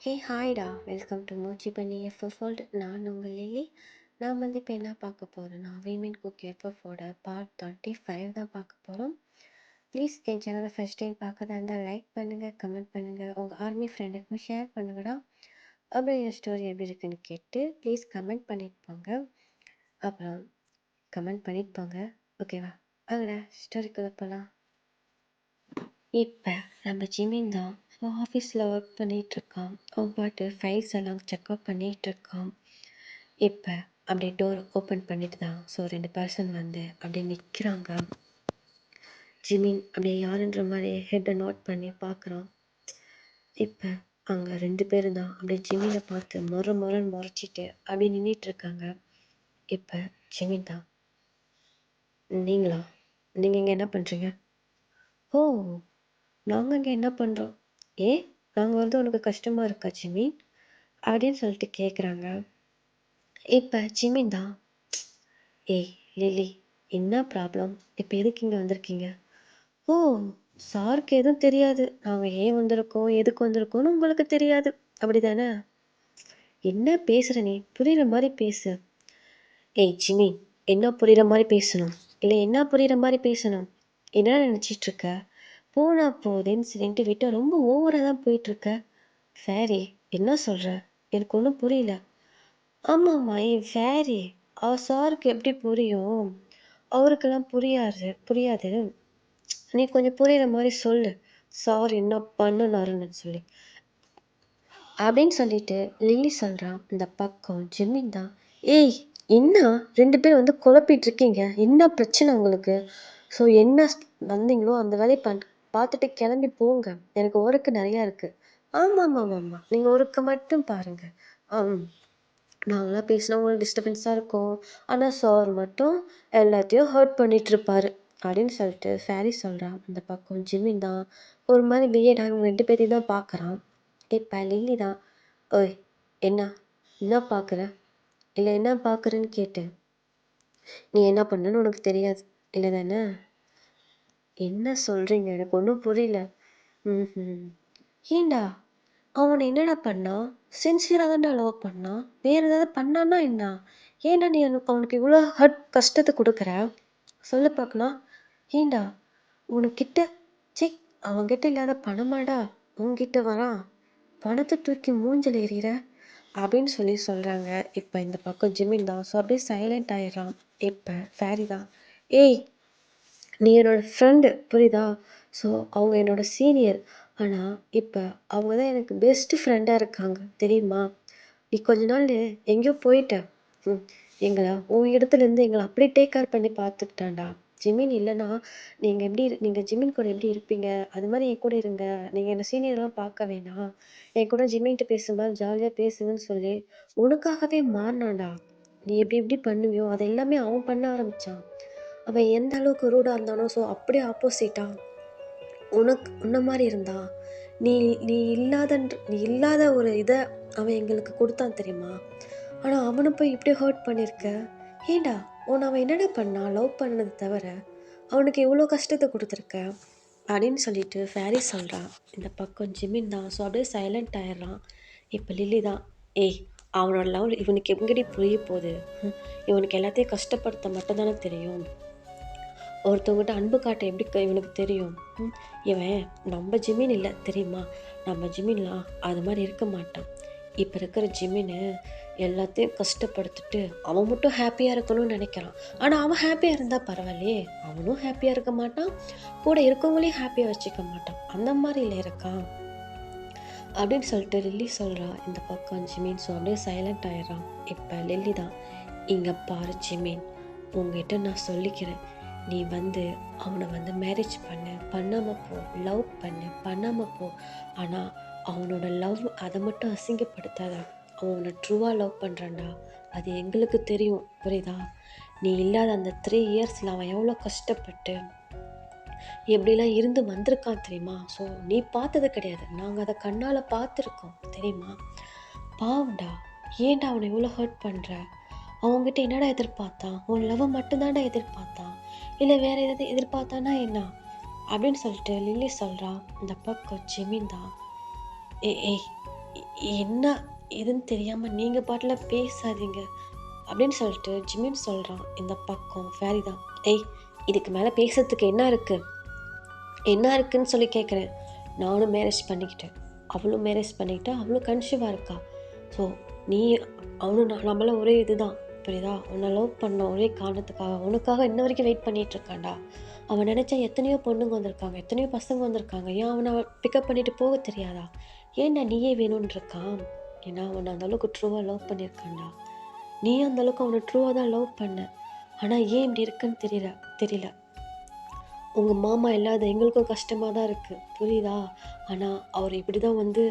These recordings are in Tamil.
ஹே ஹாய்டா, வெல்கம் டு மூச்சு பண்ணி எஃப்எஃபோல்ட். நான் உங்கள் லில்லி. நான் இப்போ என்ன பார்க்க போகிறேன்னா, விமென் குக் எஃப்எஃபோட பார்ட் 25 தான் பார்க்க போகிறோம். ப்ளீஸ் என் சேனலை ஃபஸ்ட் டைம் பார்க்கறதா இருந்தால் லைக் பண்ணுங்கள், கமெண்ட் பண்ணுங்கள், உங்கள் ஆர்மி ஃப்ரெண்டுக்கும் ஷேர் பண்ணுங்கடா. அப்புறம் என் ஸ்டோரி எப்படி இருக்குன்னு கேட்டு ப்ளீஸ் கமெண்ட் பண்ணிட்டு போங்க. அப்புறம் கமெண்ட் பண்ணிட்டு போங்க, ஓகேவா? வாங்கடா ஸ்டோரிக்குள்ளே போகலாம். இப்போ நம்ம ஜிமின் தான் ஆஃபீஸில் ஒர்க் பண்ணிகிட்ருக்கான். அவன் பாட்டு ஃபைல்ஸ் எல்லாம் செக்அப் பண்ணிகிட்ருக்கான். இப்போ அப்படியே டோர் ஓப்பன் பண்ணிட்டு தான் ரெண்டு பர்சன் வந்து அப்படியே நிற்கிறாங்க. ஜிமின் அப்படியே யாருன்ற மாதிரி ஹெட்டை நோட் பண்ணி பார்க்குறான். இப்போ அங்கே ரெண்டு பேரும் தான் அப்படியே ஜிமினை பார்த்து முறைன்னு முறைச்சிட்டு அப்படியே நின்றுட்டுருக்காங்க. இப்போ ஜிமின் தான், நீங்களா? நீங்கள் இங்கே என்ன பண்ணுறீங்க? ஓ, நாங்கள் இங்கே என்ன பண்ணுறோம்? ஏன் நாங்கள் வந்து உனக்கு கஷ்டமாக இருக்கா ஜிமின் அப்படின்னு சொல்லிட்டு கேட்குறாங்க. இப்போ ஜிமின் தான், ஏய் லில்லி, என்ன ப்ராப்ளம்? இப்போ எதுக்கு இங்கே வந்திருக்கீங்க? ஓ, சாருக்கு எதுவும் தெரியாது. நாங்கள் ஏன் வந்திருக்கோம், எதுக்கு வந்திருக்கோன்னு உங்களுக்கு தெரியாது, அப்படி தானே? என்ன பேசுகிற நீ? புரிகிற மாதிரி பேசு. ஏய் ஜிமின், என்ன புரிகிற மாதிரி பேசணும்? இல்லை என்ன புரிகிற மாதிரி பேசணும்? என்ன நினச்சிட்ருக்க? போனா போதேன்னு சரின்ட்டு விட்டு ரொம்ப ஓவராக தான் போயிட்டுருக்க. ஃபேரி, என்ன சொல்கிற? எனக்கு ஒன்றும் புரியல. ஆமாம்மா, என் ஃபேரி, சாருக்கு எப்படி புரியும்? அவருக்கெல்லாம் புரியாது. நீ கொஞ்சம் புரிகிற மாதிரி சொல்லு. சார் என்ன பண்ணுனாருன்னு சொல்லி அப்படின்னு சொல்லிட்டு லில்லி சொல்கிறான். இந்த பக்கம் ஜிமின் தான், ஏய் என்ன ரெண்டு பேர் வந்து குழப்பிட்டு இருக்கீங்க? என்ன பிரச்சனை உங்களுக்கு? என்ன வந்தீங்களோ அந்த வேலையை பார்த்துட்டு கிளம்பி போங்க. எனக்கு ஒர்க்கு நிறையா இருக்குது. ஆமாம், நீங்கள் ஒர்க்கை மட்டும் பாருங்கள். நாங்களாம் பேசினா உங்களுக்கு டிஸ்டர்பன்ஸாக இருக்கும். ஆனால் சார் மட்டும் எல்லாத்தையும் ஹர்ட் பண்ணிகிட்ருப்பாரு அப்படின்னு சொல்லிட்டு ஃபேரி சொல்கிறான். இந்த பக்கம் ஜிமின் தான் ஒரு மாதிரி பிஏட் அவங்க ரெண்டு பேரையும் தான் பார்க்குறான். இப்போ லில்லி தான், ஓய் என்ன பார்க்குற? இல்லை என்ன பார்க்குறேன்னு கேட்டு நீ என்ன பண்ணுன்னு உனக்கு தெரியாது இல்லை தானே? என்ன சொல்கிறீங்க? எனக்கு ஒன்றும் புரியல. ஏண்டா, அவனை என்னடா பண்ணா? சின்சியராக தான்டா லவ் பண்ணான். வேறு ஏதாவது பண்ணான்னா என்ன? ஏண்டா நீ அவனுக்கு இவ்வளோ கஷ்டத்தை கொடுக்குற? சொல்ல பார்க்கலாம். ஏண்டா உனக்கிட்ட சி அவன்கிட்ட இல்லாத பணமாடா உன்கிட்ட வரான்? பணத்தை தூக்கி மூஞ்சில் எறிகிற அப்படின்னு சொல்கிறாங்க. இப்போ இந்த பக்கம் ஜிமின் தான் அப்படியே சைலண்ட் ஆயிடுறான். இப்போ ஃபேரி தான், ஏய் நீ என்னோடய ஃப்ரெண்டு புரியுதா? அவங்க என்னோடய சீனியர். ஆனால் இப்போ அவங்க தான் எனக்கு பெஸ்ட்டு ஃப்ரெண்டாக இருக்காங்க, தெரியுமா? நீ கொஞ்ச நாள் எங்கேயோ போயிட்ட. உன் இடத்துலேருந்து எங்களை அப்படியே டேக் கேர் பண்ணி பார்த்துக்கிட்டான்டா. ஜிமின் இல்லைன்னா நீங்கள் ஜிமின் கூட எப்படி இருப்பீங்க? அது மாதிரி என் கூட இருங்க. நீங்கள் என்னை சீனியர்லாம் பார்க்க வேணாம். என் கூட ஜிமின்கிட்ட பேசும்போது ஜாலியாக பேசுங்கன்னு சொல்லி உனக்காகவே மாறினான்டா. நீ எப்படி பண்ணுவியோ அது எல்லாமே அவன் பண்ண ஆரம்பித்தான். அவன் எந்த அளவுக்கு ரூடாக இருந்தானோ அப்படியே ஆப்போசிட்டாக உன்ன மாதிரி இருந்தான். நீ நீ இல்லாத ஒரு இதை அவன் எங்களுக்கு கொடுத்தான், தெரியுமா? ஆனால் அவனை போய் இப்படி ஹர்ட் பண்ணியிருக்க. ஏண்டா அவன் என்னடா பண்ணான்? லவ் பண்ணது தவிர அவனுக்கு எவ்வளோ கஷ்டத்தை கொடுத்துருக்க அப்படின்னு சொல்லிட்டு ஃபேரி சொல்கிறான். இந்த பக்கம் ஜிமின் தான் அப்படியே சைலண்ட் ஆயிடுறான். இப்போ லில்லி தான், ஏய் அவனோட லவ் இவனுக்கு எங்கடி புரிய போகுது? இவனுக்கு எல்லாத்தையும் கஷ்டப்படுத்த மட்டும்தானே தெரியும். ஒருத்தவங்ககிட்ட அன்பு காட்ட எப்படி இவனுக்கு தெரியும்? இவன் நம்ம ஜிமின் இல்லை, தெரியுமா? நம்ம ஜிமின்லாம் அது மாதிரி இருக்க மாட்டான். இப்போ இருக்கிற ஜிமின்னு எல்லாத்தையும் கஷ்டப்படுத்திட்டு அவன் மட்டும் ஹாப்பியாக இருக்கணும்னு நினைக்கிறான். ஆனால் அவன் ஹாப்பியாக இருந்தால் பரவாயில்லையே, அவனும் ஹாப்பியாக இருக்க மாட்டான், கூட இருக்கவங்களையும் ஹாப்பியாக வச்சுக்க மாட்டான். அந்த மாதிரி இல்லை இருக்கான் அப்படின்னு சொல்லிட்டு லில்லி சொல்கிறா. இந்த பக்கம் ஜிமின் அப்படியே சைலண்ட் ஆயிடுறான். இப்போ லில்லி தான், இங்கே பாரு ஜிமின், உங்ககிட்ட நான் சொல்லிக்கிறேன். நீ அவனை மேரேஜ் பண்ணாமல் போ, லவ் பண்ணாமல் போ. ஆனால் அவனோட லவ் அதை மட்டும் அசிங்கப்படுத்தாத. அவனை ட்ரூவாக லவ் பண்ணுறான்டா, அது எங்களுக்கு தெரியும், புரியுதா? நீ இல்லாத அந்த 3 இயர்ஸில் அவன் எவ்வளோ கஷ்டப்பட்டு எப்படிலாம் இருந்து வந்திருக்கான், தெரியுமா? நீ பார்த்தது கிடையாது, நாங்கள் அதை கண்ணால் பார்த்துருக்கோம், தெரியுமா? பாவண்டா, ஏன்டா அவனை இவ்வளோ ஹர்ட் பண்ணுற? அவங்ககிட்ட என்னடா எதிர்பார்த்தான்? உன் லவ் மட்டும்தான்டா எதிர்பார்த்தான், இல்லை வேற ஏதாவது எதிர்பார்த்தானா என்ன அப்படின்னு சொல்லிட்டு லில்லி சொல்கிறா. இந்த பக்கம் ஜிமின் தான், ஏய் என்ன எதுன்னு தெரியாமல் நீங்கள் பாட்டில் பேசாதீங்க அப்படின்னு சொல்லிட்டு ஜிமின் சொல்கிறான். இந்த பக்கம் ஃபேரி தான், ஏய் இதுக்கு மேலே பேசுறதுக்கு என்ன இருக்குது, என்ன இருக்குன்னு சொல்லி கேட்குறேன். நானும் மேரேஜ் பண்ணிக்கிட்டேன், அவளும் மேரேஜ் பண்ணிக்கிட்டா, அவளும் கன்சீவாக இருக்கா. ஸோ நீ அவனும் நம்மள ஒரே இதுதான், புரியுதா? உன்னை லவ் பண்ண ஒரே காரணத்துக்காக உனக்காக இன்ன வரைக்கும் வெயிட் பண்ணிகிட்டு இருக்கான்டா. அவன் நினச்சா எத்தனையோ பொண்ணுங்க வந்திருக்காங்க, எத்தனையோ பசங்க வந்திருக்காங்க, ஏன் அவனை பிக்கப் பண்ணிட்டு போக தெரியாதா? ஏன்டா நீயே வேணும்னு இருக்கான்? ஏன்னா அவனை அந்தளவுக்கு ட்ரூவாக லவ் பண்ணியிருக்கான்டா. நீ அந்தளவுக்கு அவனை ட்ரூவாக தான் லவ் பண்ண. ஆனால் ஏன் இப்படி இருக்குன்னு தெரியல. உங்கள் மாமா இல்லாத எங்களுக்கும் கஷ்டமாக தான் இருக்குது, புரியுதா? ஆனால் அவர் இப்படி தான் வந்து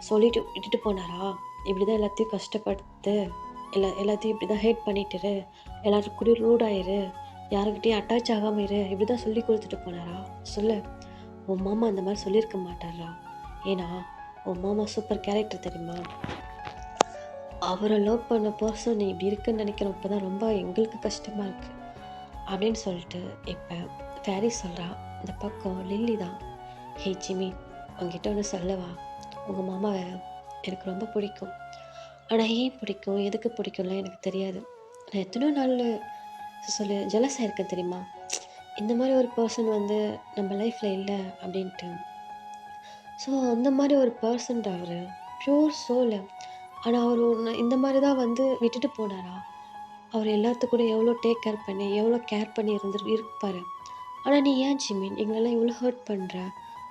சொல்லிட்டு விட்டுட்டு போனாரா? இப்படி தான் எல்லாத்தையும் கஷ்டப்பட்டு எல்லாத்தையும் இப்படி தான் ஹேட் பண்ணிட்டுரு, எல்லாரும் கூட ரூடாயிரு, யாருக்கிட்டையும் அட்டாச் ஆகாமல் இரு, இப்படி தான் சொல்லி கொடுத்துட்டு போனாரா? சொல்லு. உன் மாமா அந்த மாதிரி சொல்லியிருக்க மாட்டாரா? ஏன்னா உன் மாமா சூப்பர் கேரக்டர் தெரியுமா? அவரை லவ் பண்ண பர்சன் நீ இப்படி இருக்குன்னு நினைக்கிறப்ப தான் ரொம்ப எங்களுக்கு கஷ்டமாக இருக்குது அப்படின்னு சொல்லிட்டு இப்போ ஃபேரி சொல்கிறா. இந்த பக்கம் லில்லி தான், ஹே ஜிமி உங்ககிட்ட ஒன்று சொல்லவா? உங்கள் மாமாவை எனக்கு ரொம்ப பிடிக்கும். ஆனால் ஏன் பிடிக்கும், எதுக்கு பிடிக்கும்லாம் எனக்கு தெரியாது. நான் எத்தனையோ நாள் ஜெலஸாக இருக்கேன் தெரியுமா? இந்த மாதிரி ஒரு பர்சன் வந்து நம்ம லைஃப்பில் இல்லை அப்படின்ட்டு. ஸோ அந்த மாதிரி ஒரு பர்சன்ட் அவர் ப்யூர் சோல். ஆனால் அவர் ஒன்று இந்த மாதிரி தான் வந்து விட்டுட்டு போனாரா? அவர் எல்லாத்துக்கூட எவ்வளோ டேக் கேர் பண்ணி எவ்வளோ கேர் பண்ணி இருப்பார். ஆனால் நீ ஏன் ஜிமீன் எங்களெல்லாம் இவ்வளோ ஹர்ட் பண்ணுற?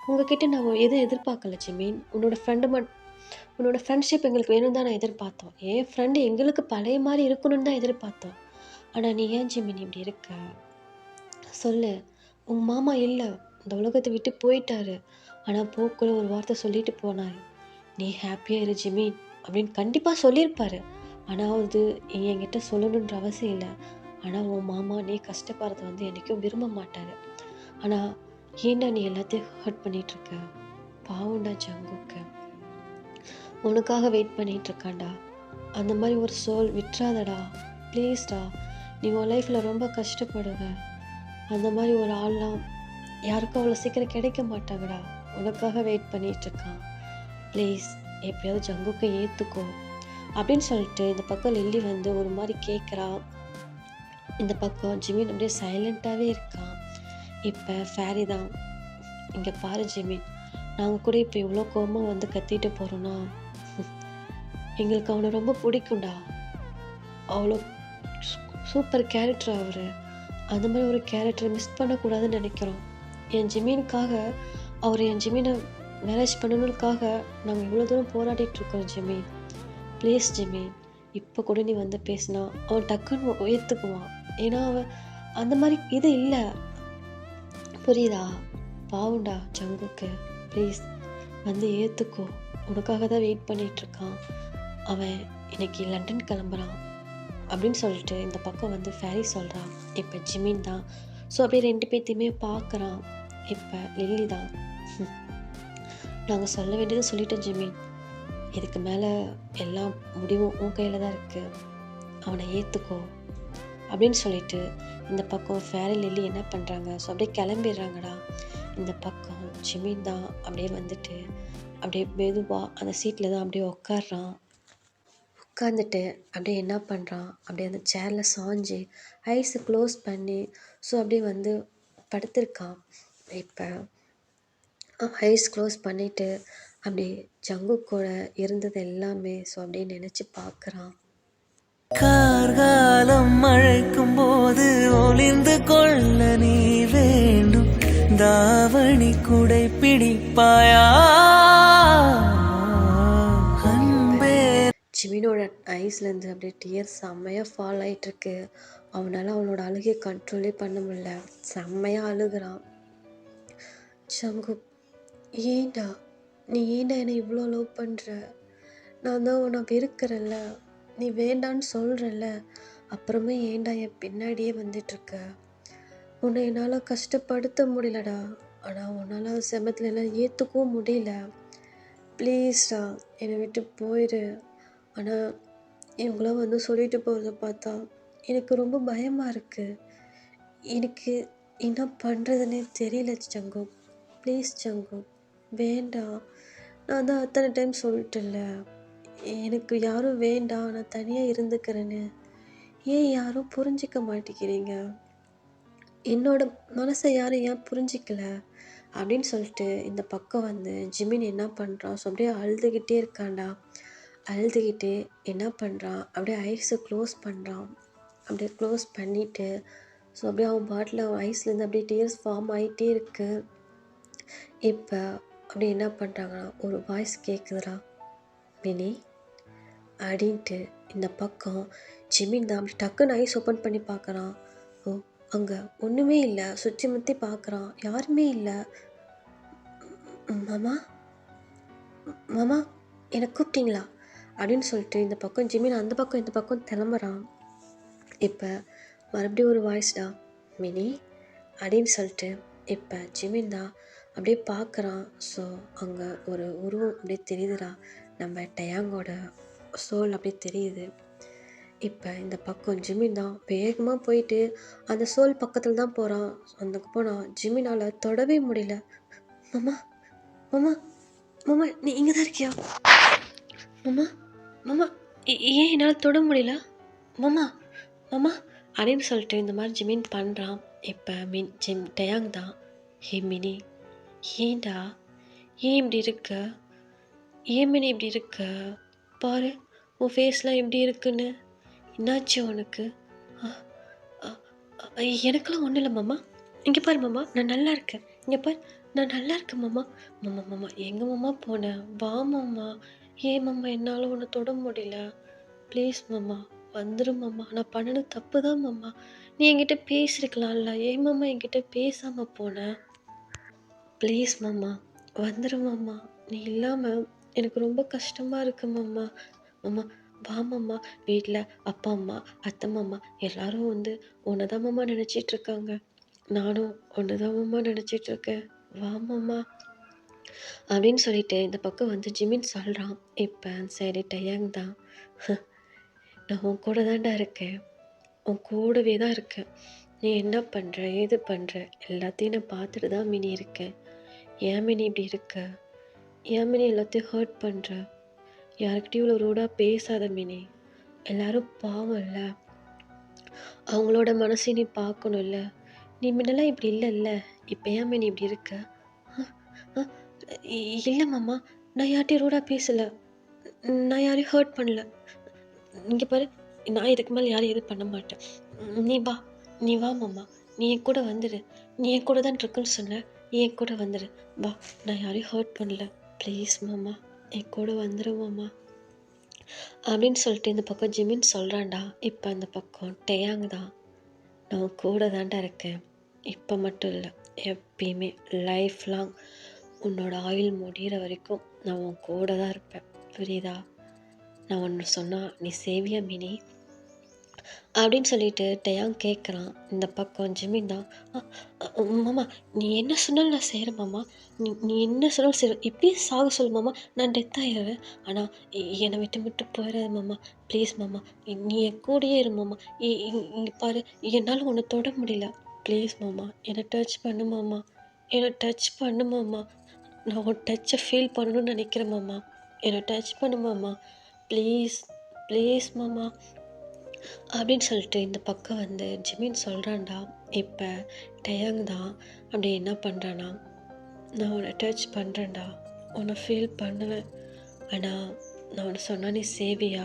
உங்ககிட்ட நான் எதுவும் எதிர்பார்க்கல ஜிமீன். உன்னோட ஃப்ரெண்ட்ஷிப் எங்களுக்கு வேணும் தான் நான் எதிர்பார்த்தோம். என் ஃப்ரெண்டு எங்களுக்கு பழைய மாதிரி இருக்கணும்னு தான் எதிர்பார்த்தோம். ஆனால் நீ ஏன் ஜிமீன் இப்படி இருக்க? சொல்லு. உங்கள் மாமா இல்லை, இந்த உலகத்தை விட்டு போயிட்டாரு. ஆனால் போக்குள்ள ஒரு வார்த்தை சொல்லிட்டு போனார், நீ ஹாப்பியாக இரு ஜிமீன் அப்படின்னு கண்டிப்பாக சொல்லியிருப்பார். ஆனால் அது என்கிட்ட சொல்லணுன்ற அவசியம் இல்லை. ஆனால் உன் மாமா நீ கஷ்டப்படுறத வந்து என்றைக்கும் விரும்ப மாட்டார். ஆனால் ஏன்டா நீ எல்லாத்தையும் ஹர்ட் பண்ணிகிட்ருக்க? பாவண்டா ஜங்குக்கு, உனக்காக வெயிட் பண்ணிகிட்ருக்காண்டா. அந்த மாதிரி ஒரு சோல் விட்டுறாதடா ப்ளீஸ்டா. நீ உன் லைஃப்பில் ரொம்ப கஷ்டப்படுவ. அந்த மாதிரி ஒரு ஆள்லாம் யாருக்கும் அவ்வளோ சீக்கிரம் கிடைக்க மாட்டாங்கடா. உனக்காக வெயிட் பண்ணிகிட்ருக்கான். ப்ளீஸ் எப்படியாவது ஜங்குக்கை ஏற்றுக்கோ அப்படின்னு சொல்லிட்டு இந்த பக்கம் லில்லி வந்து ஒரு மாதிரி கேட்குறா. இந்த பக்கம் ஜிமின் அப்படியே சைலண்ட்டாகவே இருக்கான். இப்போ ஃபேரி தான், இங்கே பாரு ஜிமின், நாங்கள் கூட இப்போ இவ்வளோ கோபமாக வந்து கத்திட்டு போகிறோன்னா எங்களுக்கு அவனை ரொம்ப பிடிக்கும்டா. அவ்வளோ சூப்பர் கேரக்டர் அவர். அந்த மாதிரி ஒரு கேரக்டரை மிஸ் பண்ணக்கூடாதுன்னு நினைக்கிறோம். என் ஜிமீனுக்காக என் ஜிமீனை மேரேஜ் பண்ணணுக்காக நாங்கள் இவ்வளோ தூரம் போராடிட்டுருக்கோம் ஜிமீன். ப்ளீஸ் ஜிமீன், இப்போ கூட நீ வந்து பேசினா அவன் டக்குன்னு ஏற்றுக்குவான். ஏன்னா அவன் அந்த மாதிரி இது இல்லை, புரியுதா? பாவுண்டா ஜங்குக்கு, ப்ளீஸ் வந்து ஏற்றுக்கோ. உனக்காக தான் வெயிட் பண்ணிகிட்ருக்கான். அவன் இன்னைக்கு லண்டன் கிளம்புறான் அப்படின்னு சொல்லிட்டு இந்த பக்கம் வந்து ஃபேரி சொல்கிறான். இப்போ ஜிமின் தான். ஸோ அப்படியே ரெண்டு பேர்த்தையுமே பார்க்குறான். இப்போ லில்லி தான், நாங்கள் சொல்ல வேண்டியதை சொல்லிட்டோம் ஜிமின், இதுக்கு மேலே எல்லாம் முடிவும் உன் கையில் தான் இருக்குது, அவனை ஏற்றுக்கோ அப்படின்னு சொல்லிட்டு இந்த பக்கம் ஃபேரி லில்லி என்ன பண்ணுறாங்க, ஸோ அப்படியே கிளம்பிடுறாங்கடா. இந்த பக்கம் ஜிமின் தான் அப்படியே வந்துட்டு அப்படியே மெதுவாக அந்த சீட்டில் தான் அப்படியே உட்காடுறான். உட்காந்துட்டு அப்படியே என்ன பண்ணுறான், அப்படியே அந்த சேரில் சாஞ்சு ஐஸை க்ளோஸ் பண்ணி ஸோ அப்படியே வந்து படுத்திருக்கான். இப்போ ஐஸ் க்ளோஸ் பண்ணிவிட்டு அப்படியே ஜங்கு கூட இருந்தது எல்லாமே ஸோ அப்படியே நினச்சி பார்க்குறான். கார்காலம் மழைக்கும் போது ஒளிந்து கொள்ள நீ வேண்டும், தாவணி குடை பிடிப்பாயா? ஜிமினோட ஐஸ்லேருந்து அப்படியே டியர் செம்மையாக ஃபால் ஆகிட்டுருக்கு. அவனால் அவனோட அழுகையை கண்ட்ரோலே பண்ண முடியல, செம்மையாக அழுகிறான். ஜங்கு, ஏண்டா நீ ஏண்டா என்னை இவ்வளோ லவ் பண்ணுற? நான் தான் உன்னை வெறுக்கிறல்ல, நீ வேண்டான்னு சொல்கிறல்ல, அப்புறமே ஏண்டா என் பின்னாடியே வந்துட்டுருக்க? உன்னை என்னால் கஷ்டப்படுத்த முடியலடா, ஆனால் உன்னால் அது செமத்தில் எல்லாம் ஏற்றுக்கவும் முடியல. ப்ளீஸ்டா என்னை விட்டு போயிடு. ஆனால் இவங்களாம் வந்து சொல்லிட்டு போகிறத பார்த்தா எனக்கு ரொம்ப பயமாக இருக்குது. எனக்கு என்ன பண்ணுறதுன்னே தெரியல ஜங்கு. ப்ளீஸ் ஜங்கு, வேண்டாம். நான் தான் அத்தனை டைம் சொல்லிட்டேன்ல, எனக்கு யாரும் வேண்டாம், நான் தனியாக இருந்துக்கிறேன்னு ஏன் யாரும் புரிஞ்சிக்க மாட்டேங்கிறீங்க? என்னோட மனசை யாரும் ஏன் புரிஞ்சிக்கல? அப்படின்னு சொல்லிட்டு இந்த பக்கம் வந்து ஜிமின் என்ன பண்ணுறான், ஸோ அப்படியே அழுதுகிட்டே இருக்கான்டா. அழுதுகிட்டு என்ன பண்ணுறான், அப்படியே ஐஸை க்ளோஸ் பண்ணுறான். அப்படியே க்ளோஸ் பண்ணிவிட்டு ஸோ அப்படியே அவன் பாட்டில் அவன் ஐஸ்லேருந்து அப்படியே டீயர்ஸ் ஃபார்ம் ஆகிட்டே இருக்கு. இப்போ அப்படியே என்ன பண்ணுறாங்கன்னா, ஒரு வாய்ஸ் கேட்குதுடா, மினி அப்படின்ட்டு. இந்த பக்கம் ஜிமின் தான் அப்படி டக்குன்னு ஐஸ் ஓப்பன் பண்ணி பார்க்குறான். ஓ, அங்கே ஒன்றுமே இல்லை. சுற்றி முற்றி பார்க்குறான், யாருமே இல்லை. மாமா, மாமா, என்னை கூப்பிட்டீங்களா அப்படின்னு சொல்லிட்டு இந்த பக்கம் ஜிமின் அந்த பக்கம் இந்த பக்கம் கிளம்புறான். இப்போ மறுபடியும் ஒரு வாய்ஸ்டா, மினி அப்படின்னு சொல்லிட்டு இப்போ ஜிமின் தான் அப்படியே பார்க்குறான். ஸோ அங்கே ஒரு உருவம் அப்படியே தெரியுதுடா, நம்ம டயாங்கோட சோல் அப்படியே தெரியுது. இப்போ இந்த பக்கம் ஜிமின் தான் வேகமாக போயிட்டு அந்த சோல் பக்கத்தில் தான் போகிறான். அந்த போனால் ஜிமினால் தொடவே முடியல. மாமா, மாமா, மாமா, நீ இங்கே தான் இருக்கியா? மாமா, மாமா, ஏன் என்னால் தொட முடியல? மாமா, மாமா அப்படின்னு சொல்லிட்டு இந்த மாதிரி ஜிமின் பண்ணுறான். இப்போ டயாங் தான், ஹே மினி, ஏன்டா, ஏன் இப்படி இருக்க? ஏன் மினி இப்படி இருக்க? பாரு உன் ஃபேஸ்லாம் எப்படி இருக்குன்னு. என்னாச்சு உனக்கு? எனக்கெல்லாம் ஒன்றும் இல்லை மாமா. இங்கே பாரு மாமா, நான் நல்லா இருக்கேன். இங்கே பாரு, நான் நல்லா இருக்கேன் மாமா. மாமா, மாமா, எங்கே மாமா போனேன்? வா மாமா. ஏன் மாமா என்னால் உன்னை தொட முடியல? ப்ளீஸ் மாமா, வந்துடும் மாமா. நான் பண்ணது தப்பு தான் மாமா. நீ என்கிட்ட பேசியிருக்கலாம்ல, ஏன் மாமா என்கிட்ட பேசாமல் போனேன்? ப்ளீஸ் மாமா, வந்துடும் மாமா. நீ இல்லாமல் எனக்கு ரொம்ப கஷ்டமாக இருக்கு மாமா. மாமா, வா மாமா. வீட்டில் அப்பா அம்மா, அத்தை மாமா எல்லாரும் வந்து உன்னை தான் மாமா நினச்சிட்ருக்காங்க. நானும் ஒன்று தான் மாமா நினச்சிட்ருக்கேன். வா மாமா அப்படின்னு சொல்லிட்டு இந்த பக்கம் வந்து ஜிமின் சொல்கிறான். இப்போ சரி டயாங் தான், நான் உன் கூட தான்டா இருக்கேன், உன் கூடவே தான் இருக்கேன். நீ என்ன பண்ணுற, ஏது பண்ணுற எல்லாத்தையும் நான் பார்த்துட்டு தான் மினி இருக்கேன். ஏன் மினி இப்படி இருக்க? ஏன் மினி எல்லாத்தையும் ஹர்ட் பண்ணுற? யாருக்கிட்டையும் இவ்வளோ ரூடாக பேசாத மினி. எல்லாரும் பாவம் இல்லை, அவங்களோட மனசை நீ பார்க்கணும்ல. நீ முன்னெல்லாம் இப்படி இல்லைல்ல, இப்போ ஏன் மினி இப்படி இருக்க? இல்லை மாமா, நான் யார்கிட்டையும் ரூடாக பேசலை, நான் யாரையும் ஹர்ட் பண்ணல. இங்கே பாரு, நான் இதுக்கு மேலே யாரையும் எதுவும் பண்ண மாட்டேன். நீ வா மாமா, நீ என் கூட வந்துடு. நீ என் கூட தான் இருக்குன்னு சொன்ன, நீ என் கூட வந்துடு. வா, நான் யாரையும் ஹர்ட் பண்ணல. ப்ளீஸ் மாமா, என் கூட வந்துடு மாமா அப்படின்னு சொல்லிட்டு இந்த பக்கம் ஜிமின் சொல்கிறான்டா. இப்போ அந்த பக்கம் டயாங் தான், நான் கூட தான்டா இருக்கேன். இப்போ மட்டும் இல்லை, எப்பயுமே லைஃப் லாங் உன்னோட ஆயுள் முடிகிற வரைக்கும் நான் உன் கூட தான் இருப்பேன், புரியுதா? நான் ஒன்று சொன்னால் நீ சேவியா மினி அப்படின்னு சொல்லிட்டு டயாங் கேட்குறான். இந்த பக்கம் ஜிமின் தான், மாமா நீ என்ன சொன்னாலும் நான் செய்கிறேன் மாமா. நீ என்ன சொன்னாலும் சரி, இப்படியே சாக சொல்லு மாமா, நான் டெத் ஆகிடுவேன். ஆனால் என்னை விட்டு போயிடாது மாமா. ப்ளீஸ் மாமா, நீ என் கூடயே இரு மாமா. இங்கே பாரு, என்னால் உன்னை தொட முடியல. ப்ளீஸ் மாமா, என்னை டச் பண்ணு மாமா, என்னை டச் பண்ணு மாமா. நான் உன் டச்சை ஃபீல் பண்ணணும்னு நினைக்கிறேன் மாமா. என்னை டச் பண்ணு மாமா, ப்ளீஸ் ப்ளீஸ் மாமா அப்படின்னு சொல்லிட்டு இந்த பக்கம் வந்து ஜிமின் சொல்கிறான்டா. இப்போ டயாங் தான் அப்படி என்ன பண்ணுறான்னா, நான் உன்னை டச் பண்ணுறேன்டா, உன்னை ஃபீல் பண்ணுவேன், ஆனால் நான் உன்னை சொன்னா நீ சேவியா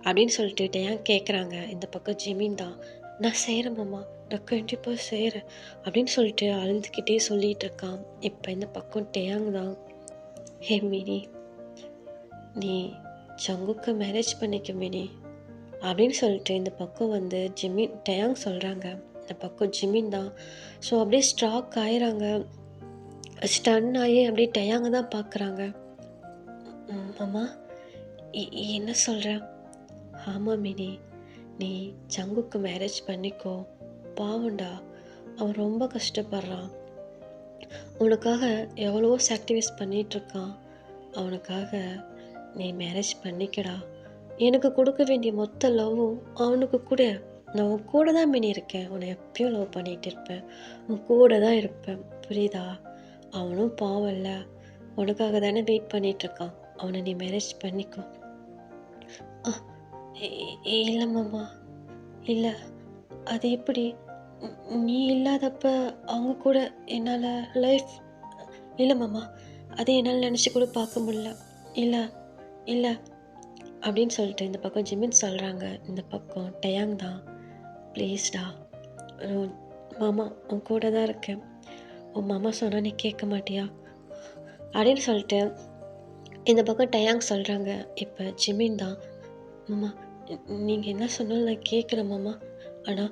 அப்படின்னு சொல்லிட்டு டயாங் கேட்குறாங்க. இந்த பக்கம் ஜிமின் தான், நான் செய்கிறேன் மாமா, நான் கண்டிப்பாக செய்கிறேன் அப்படின்னு சொல்லிட்டு அழுதுகிட்டே சொல்லிகிட்டு இருக்கான். இப்போ இந்த பக்கம் டயாங் தான், ஹே மினி, நீ ஜங்குக்கு மேரேஜ் பண்ணிக்க மினி அப்படின்னு சொல்லிட்டு இந்த பக்கம் வந்து டயாங் சொல்கிறாங்க. இந்த பக்கம் ஜிமின் தான் ஸோ அப்படியே ஸ்ட்ராக் ஆயிடுறாங்க. ஸ்டன் ஆகி அப்படியே டயாங்க தான் பார்க்குறாங்க. மாமா, என்ன சொல்கிற? ஆமாம் மினி, நீ ஜங்குக்கு மேரேஜ் பண்ணிக்கோ. பாவண்டா, அவன் ரொம்ப கஷ்டப்படுறான். உனக்காக எவ்வளவோ சாக்ரிஃபைஸ் பண்ணிகிட்ருக்கான். அவனுக்காக நீ மேரேஜ் பண்ணிக்கடா. எனக்கு கொடுக்க வேண்டிய மொத்த லவ்வும் அவனுக்கு கூட. நான் உன் கூட தான் மினி இருக்கேன், உன்னை எப்பயும் லவ் பண்ணிகிட்டு இருப்பேன், உன் கூட தான் இருப்பேன், புரியுதா? அவனும் பாவம் இல்லை, உனக்காக தானே வெயிட் பண்ணிகிட்ருக்கான். அவனை நீ மேரேஜ் பண்ணிக்கோ. அ இல்ல மாமா. இல்ல. அது எப்படி? நீ இல்லாதப்ப அவங்க கூட என்னால லைஃப் இல்ல மாமா. அத என்னால நெனச்சு கூட பார்க்க முடியல. இல்ல, இல்ல அப்படின்னு சொல்லிட்டு இந்த பக்கம் ஜிமின் சொல்றாங்க. இந்த பக்கம் டயாங் தான். ப்ளீஸ்டா. ம் மாமா உன் கூட தான் இருக்கேன். உன் மாமா சொன்னா நீ கேட்க மாட்டியா? அப்படின்னு சொல்லிட்டு இந்த பக்கம் டயாங் சொல்றாங்க. இப்ப ஜிமின் தான். மாமா நீங்க என்ன சொன்னாலும் நான் கேட்குறேன் மாமா. ஆனா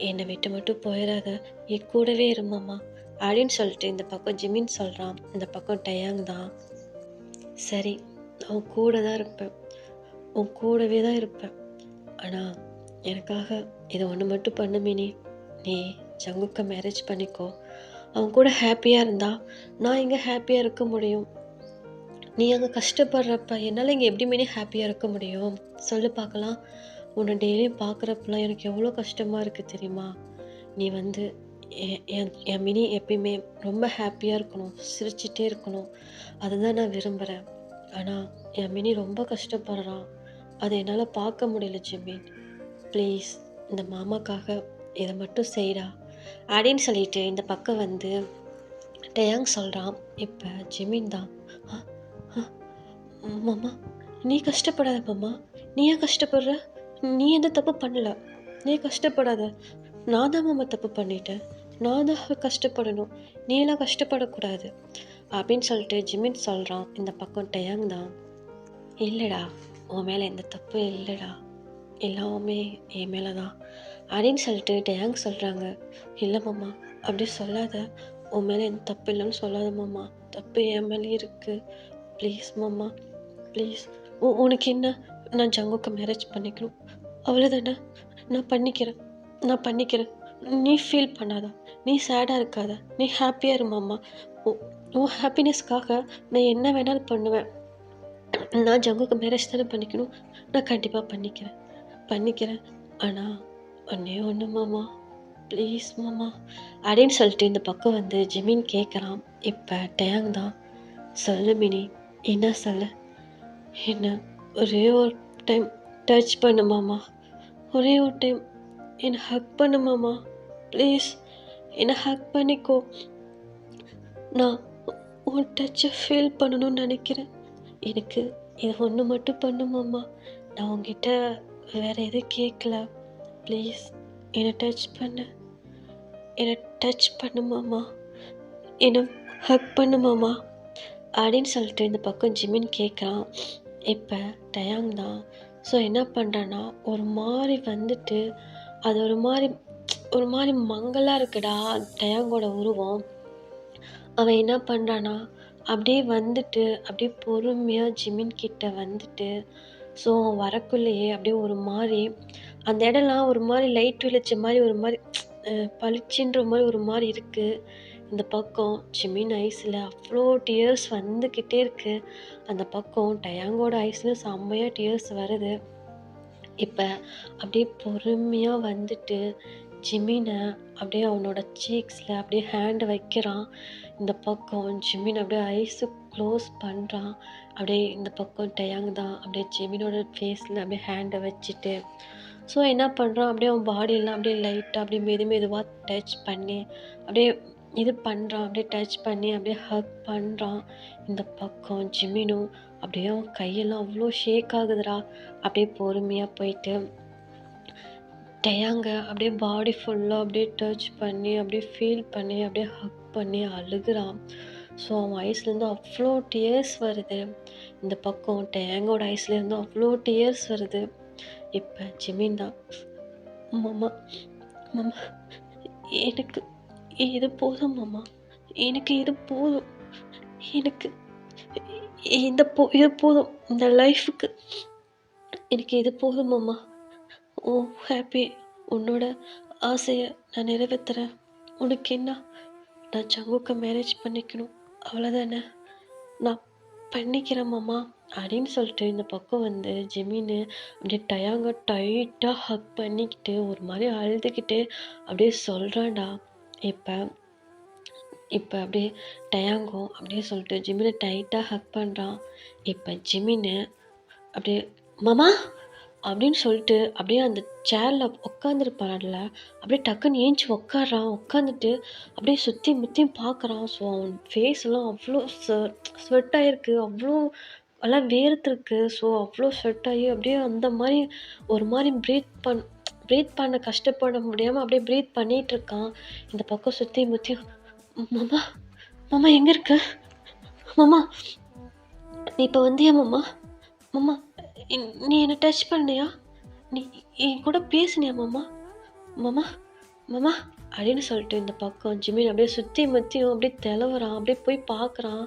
என்னை விட்டு மட்டும் போயிறாத. என் கூடவே இரு மாமா. அப்படின்னு சொல்லிட்டு இந்த பக்கம் ஜிமின் சொல்றான். இந்த பக்கம் டயாங் தான். சரி நான் உன் கூட தான் இருப்பேன். உன் கூடவே தான் இருப்பேன். ஆனா எனக்காக இதை ஒன்று மட்டும் பண்ணு மினி. நீ ஜங்குக்க மேரேஜ் பண்ணிக்கோ. அவன் கூட ஹாப்பியா இருந்தா நான் இங்க ஹாப்பியா இருக்க முடியும். நீ அங்க கஷ்டப்படுறப்ப என்னால இங்க எப்படி மினி ஹாப்பியா இருக்க முடியும்? சொல்லு பார்க்கலாம். உன்னை டெய்லியும் பார்க்குறப்பலாம் எனக்கு எவ்வளோ கஷ்டமா இருக்கு தெரியுமா? நீ வந்து என் என் என் மினி எப்பயுமே ரொம்ப ஹாப்பியா இருக்கணும், சிரிச்சுட்டே இருக்கணும். அதுதான் நான் விரும்புறேன். ஆனா என் மினி ரொம்ப கஷ்டப்படுறான். அதை என்னால பார்க்க முடியல ஜிம்மி. ப்ளீஸ் இந்த மாமாக்காக இதை மட்டும் செய்டா. அப்படின்னு சொல்லிட்டு இந்த பக்கம் வந்து டயாங் சொல்றான். இப்ப ஜிமின் தான். "அ, அ, மாமா நீ கஷ்டப்படாத மாமா. நீ ஏன் கஷ்டப்படுற? நீ எந்த தப்பு பண்ணல. நீ கஷ்டப்படாத. நான் தான் மாமா தப்பு பண்ணிட்டேன். நான் தான் கஷ்டப்படணும். நீ எல்லாம் கஷ்டப்படக்கூடாது." அப்படின்னு சொல்லிட்டு ஜிமின் சொல்றான். இந்த பக்கம் டயாங் தான். இல்லடா உன் மேல எந்த தப்பும் இல்லடா. எல்லாமே என் மேல தான். அப்படின்னு சொல்லிட்டு டயாங் சொல்றாங்க. இல்ல மாமா அப்படி சொல்லாத. உன் மேல எந்த தப்பு இல்லைன்னு சொல்லாத மாமா. தப்பு என் மேலேயே இருக்கு. ப்ளீஸ் மாமா ப்ளீஸ். உனக்கு என்ன? நான் ஜங்குக்கு மேரேஜ் பண்ணிக்கணும் அவ்வளோதானே? நான் பண்ணிக்கிறேன். நான் பண்ணிக்கிறேன். நீ ஃபீல் பண்ணாத. நீ சேடாக இருக்காத. நீ ஹாப்பியாக இரு மாமா. உன் உன் ஹாப்பினஸ்க்காக நான் என்ன வேணாலும் பண்ணுவேன். நான் ஜங்குக்கு மேரேஜ் தானே பண்ணிக்கணும். நான் கண்டிப்பாக பண்ணிக்கிறேன். பண்ணிக்கிறேன். ஆனா ஒண்ணே ஒன்று மாமா. ப்ளீஸ் மாமா. அப்படின்னு சொல்லிட்டு இந்த பக்கம் வந்து ஜிமின் கேட்குறான். இப்போ டயாங் தான். சொல்லு மினி. என்ன சொல்லு? என்ன ஒரே ஒரு டைம் டச் பண்ணு மாமா. ஒரே ஒரு டைம் என்னை ஹக் பண்ணு மாமா. ப்ளீஸ் என்னை ஹக் பண்ணிக்கோ. நான் உன் டச்சை ஃபீல் பண்ணணும்னு நினைக்கிறேன். எனக்கு இது ஒன்று மட்டும் பண்ணு மாமா. நான் உங்ககிட்ட வேற எதுவும் கேட்கல. ப்ளீஸ் என்னை டச் பண்ணு. என்னை டச் பண்ணு மாமா. என்னை ஹக் பண்ணு மாமா. அப்படின்னு சொல்லிட்டு இந்த பக்கம் ஜிமின் கேட்குறான். இப்போ டயாங் தான். ஸோ என்ன பண்ணுறான்னா ஒரு மாதிரி வந்துட்டு அது ஒரு மாதிரி மங்கலாக இருக்குடா டயாங்கோட உருவம். அவன் என்ன பண்ணுறான்னா அப்படியே வந்துட்டு அப்படியே பொறுமையாக ஜிமின் கிட்ட வந்துட்டு ஸோ அவன் வரக்குள்ளேயே அப்படியே ஒரு மாதிரி அந்த இடம்லாம் ஒரு மாதிரி லைட் வெளிச்ச மாதிரி ஒரு மாதிரி பளிச்சுன்ற மாதிரி ஒரு மாதிரி இருக்குது. இந்த பக்கம் ஜிமின் ஐஸில் அவ்வளோ டியர்ஸ் வந்துக்கிட்டே இருக்குது. அந்த பக்கம் டயாங்கோட ஐஸில் செம்மையாக டியர்ஸ் வருது. இப்போ அப்படியே பொறுமையாக வந்துட்டு ஜிமினை அப்படியே அவனோட சீக்ஸில் அப்படியே ஹேண்டை வைக்கிறான். இந்த பக்கம் ஜிமின் அப்படியே ஐஸு க்ளோஸ் பண்ணுறான். அப்படியே இந்த பக்கம் டயாங் தான் அப்படியே ஜிமினோட ஃபேஸில் அப்படியே ஹேண்டை வச்சுட்டு ஸோ என்ன பண்ணுறான் அப்படியே அவன் பாடியெல்லாம் அப்படியே லைட்டாக அப்படியே மெதுவாக டச் பண்ணி அப்படியே இது பண்ணுறான். அப்படியே டச் பண்ணி அப்படியே ஹக் பண்ணுறான். இந்த பக்கம் ஜிமினும் அப்படியே அவன் கையெல்லாம் அவ்வளோ ஷேக் ஆகுதுடா. அப்படியே பொறுமையாக போயிட்டு டயாங்க அப்படியே பாடி ஃபுல்லாக அப்படியே டச் பண்ணி அப்படியே ஃபீல் பண்ணி அப்படியே ஹக் பண்ணி அழுகுறான். ஸோ அவன் ஐஸ்லேருந்து அவ்வளோ டியர்ஸ் வருது. இந்த பக்கம் டயாங்கோட ஐஸ்லேருந்து அவ்வளோ டியர்ஸ் வருது. இப்போ ஜிமின் தான். மாமா மாமா எனக்கு இது போதும் மாமா. எனக்கு இது போதும். எனக்கு இது போதும். இந்த லைஃபுக்கு எனக்கு இது போதும் மாமா. ஹாப்பி. உன்னோட ஆசையை நான் நிறைவேற்றுறேன். உனக்கு என்ன? நான் ஜங்குக்கு மேரேஜ் பண்ணிக்கணும் அவ்வளோதானே? நான் பண்ணிக்கிறேன் மாமா. அப்படின்னு சொல்லிட்டு இந்த பக்கம் வந்து ஜிமின்னு அப்படியே டயாங்க டைட்டாக ஹக் பண்ணிக்கிட்டு ஒரு மாதிரி அழுதுகிட்டு அப்படியே சொல்கிறான்டா. இப்போ இப்போ அப்படியே டயாங்கும் அப்படியே சொல்லிட்டு ஜிமினை டைட்டாக ஹக் பண்ணுறான். இப்போ ஜிமின்னு அப்படியே மாமா அப்படின்னு சொல்லிட்டு அப்படியே அந்த சேரில் உட்காந்துருப்பான்ல, அப்படியே டக்குன்னு ஏஞ்சி உட்காடுறான். உட்காந்துட்டு அப்படியே சுற்றி முற்றியும் பார்க்குறான். ஸோ அவன் ஃபேஸ்லாம் அவ்வளோ ஸ்வெட் ஆகிருக்கு, அவ்வளோ எல்லாம் வேர்த்துருக்கு. ஸோ அவ்வளோ ஸ்வெட் ஆகி அப்படியே அந்த மாதிரி ஒரு மாதிரி ப்ரீத் பண்ண கஷ்டப்பட முடியாமல் அப்படியே ப்ரீத் பண்ணிகிட்டு இருக்கான். இந்த பக்கம் சுற்றி முற்றியும் மாமா மாமா எங்கே இருக்க மாமா, நீ இப்போ வந்தியா மாமா, மாமா நீ என்னை டச் பண்ணியா, நீ என் கூட பேசுனியா மாமா, மாமா மாமா அப்படின்னு சொல்லிட்டு இந்த பக்கம் ஜிமின் அப்படியே சுற்றி முற்றியும் அப்படியே தெலவுறான். அப்படியே போய் பார்க்குறான்.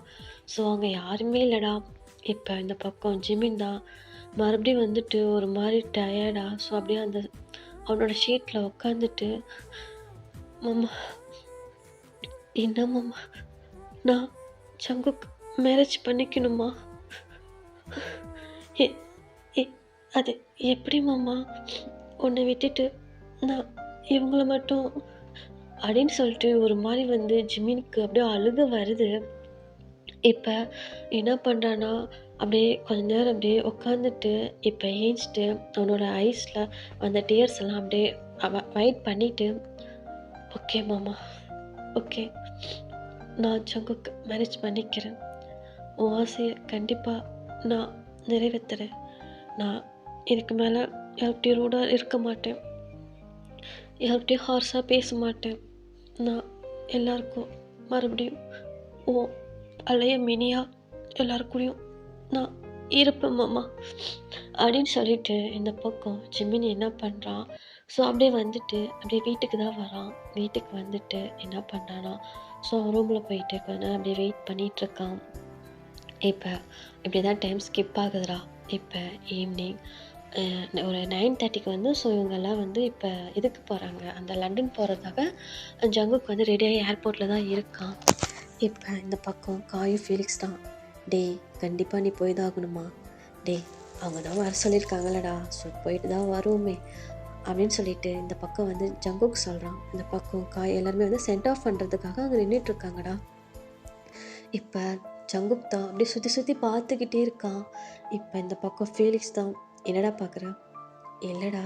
ஸோ அங்கே யாருமே இல்லைடா. இப்போ இந்த பக்கம் ஜிமின் தான் மறுபடியும் வந்துட்டு ஒரு மாதிரி டயர்டா. ஸோ அப்படியே அந்த அவனோட ஷீட்டில் உட்காந்துட்டு, மாமா என்ன மாமா, நான் ஜங்குக்கு மேரேஜ் பண்ணிக்கணுமா, அது எப்படி மாமா, உன்னை விட்டுட்டு நான் இவங்கள மட்டும் அப்படின்னு சொல்லிட்டு ஒரு மாதிரி வந்து ஜிமினுக்கு அப்படியே அழுக வருது. இப்போ என்ன பண்ணுறான்னா அப்படியே கொஞ்ச நேரம் அப்படியே உட்காந்துட்டு இப்போ ஏஞ்சிட்டு அவனோட ஐஸில் அந்த டியர்ஸ் எல்லாம் அப்படியே வைட் பண்ணிவிட்டு, ஓகே மாமா, ஓகே, நான் ஜங்குக்கு மேரேஜ் பண்ணிக்கிறேன். உன் ஆசையை கண்டிப்பாக நான் நிறைவேற்றுறேன். நான் இதுக்கு மேலே யார்கிட்டையும் ரூடாக இருக்க மாட்டேன், யார்கிட்டையும் ஹார்ஸாக பேச மாட்டேன். நான் எல்லாருக்கும் மறுபடியும் ஓ அலைய மினியாக எல்லாருக்கூடையும் நான் இருப்பேன் மாமா அப்படின்னு சொல்லிட்டு இந்த பக்கம் ஜிமினி என்ன பண்ணுறான். ஸோ அப்படியே வந்துட்டு அப்படியே வீட்டுக்கு தான் வரான். வீட்டுக்கு வந்துட்டு என்ன பண்ணுறான்னா, ஸோ ரூமில் போயிட்டு கொஞ்ச நேரம் அப்படியே வெயிட் பண்ணிகிட்ருக்கான். இப்போ இப்படி தான் டைம் ஸ்கிப் ஆகுதுடா. இப்போ ஈவினிங் ஒரு 9:30க்கு வந்து ஸோ இவங்கெல்லாம் வந்து இப்போ இதுக்கு போகிறாங்க, அந்த லண்டன் போகிறதுக்காக. ஜங்குக்கு வந்து ரெடியாகி ஏர்போர்ட்டில் தான் இருக்கான். இப்போ இந்த பக்கம் காயும் ஃபீலிக்ஸ் தான், டேய் கண்டிப்பாக நீ போய் தான் ஆகணுமா, டேய் அவங்க தான் வர சொல்லியிருக்காங்களடா, ஸோ போயிட்டு தான் வருவோமே அப்படின்னு சொல்லிட்டு இந்த பக்கம் வந்து ஜங்குக்கு சொல்கிறான். இந்த பக்கம் காய் எல்லாருமே வந்து சென்ட் ஆஃப் பண்ணுறதுக்காக அங்கே நின்றுட்டுருக்காங்கடா. இப்போ ஜங்குக் தான் அப்படியே சுற்றி சுற்றி பார்த்துக்கிட்டே இருக்கான். இப்போ இந்த பக்கம் ஃபீலிக்ஸ் தான், என்னடா பார்க்குற, இல்லைடா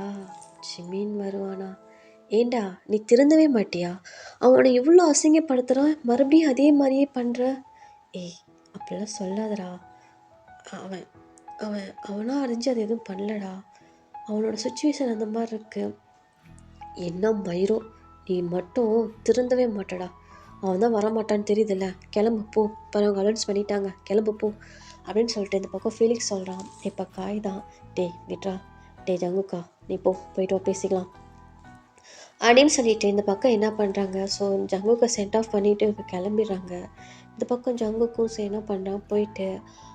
ஜிமின் வருவானா, ஏண்டா நீ திருந்தவே மாட்டியா, அவனை இவ்வளோ அசிங்கப்படுத்துகிறான், மறுபடியும் அதே மாதிரியே பண்ணுற, ஏய் அப்படிலாம் சொல்லாதடா, அவன் அவன் அவனாக அறிஞ்சு அது எதுவும் பண்ணலடா, அவனோட சுச்சுவேஷன் அந்த மாதிரி இருக்கு. என்ன மயிரோ, நீ மட்டும் திருந்தவே மாட்டடா, அவன் தான் வரமாட்டான்னு தெரியுதுல்ல, கிளம்பு போ, பரவாயில்ல அலௌன்ஸ் பண்ணிட்டாங்க, கிளம்பு போ அப்படின்னு சொல்லிட்டு இந்த பக்கம் ஃபீலிக்ஸ் சொல்கிறான். இப்போ காய் தான், டேய் விட்ரா, டே ஜங்குக்கா நீ போயிட்டு வா பேசிக்கலாம் அப்படின்னு சொல்லிட்டு இந்த பக்கம் என்ன பண்ணுறாங்க. ஸோ ஜங்குக்கை சென்ட் ஆஃப் பண்ணிவிட்டு இப்போ கிளம்பிடுறாங்க. இந்த பக்கம் ஜங்குக்கும் என்ன பண்ணுறான், போயிட்டு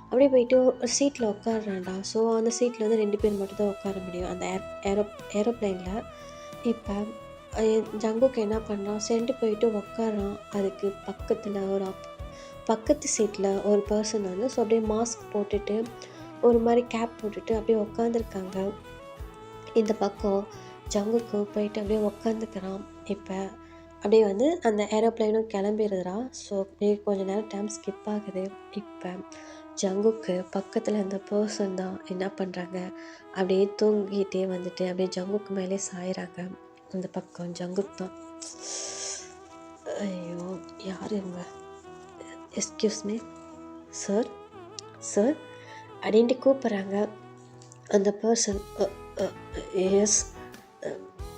அப்படியே போயிட்டு ஒரு சீட்டில் உட்காடுறான்டா. ஸோ அந்த சீட்டில் வந்து 2 பேர் மட்டும் தான் உட்கார முடியும் அந்த ஏரோப்ளைனில். இப்போ ஜங்குக்கு என்ன பண்ணுறான், சென்று போயிட்டு உட்காரான். அதுக்கு பக்கத்தில் பக்கத்து சீட்டில் ஒரு பர்சன் வந்து ஸோ அப்படியே மாஸ்க் போட்டுட்டு ஒரு மாதிரி கேப் போட்டுட்டு அப்படியே உட்காந்துருக்காங்க. இந்த பக்கம் ஜங்குக்கு போயிட்டு அப்படியே உட்காந்துக்கிறான். இப்போ அப்படியே வந்து அந்த ஏரோப்ளைனும் கிளம்பிடுறா. ஸோ அப்படியே கொஞ்சம் நேரம் டைம் ஸ்கிப் ஆகுது. இப்போ ஜங்குக்கு பக்கத்தில் இந்த பர்சன் தான் என்ன பண்ணுறாங்க, அப்படியே தூங்கிட்டே வந்துட்டு அப்படியே ஜங்குக்கு மேலே சாயிறாங்க. இந்த பக்கம் ஜங்குக் தான், ஐயோ யார் இவங்க, எஸ்கியூஸ் மீ சார் சார் அப்படின்ட்டு கூப்பிட்றாங்க. அந்த பர்சன் எஸ்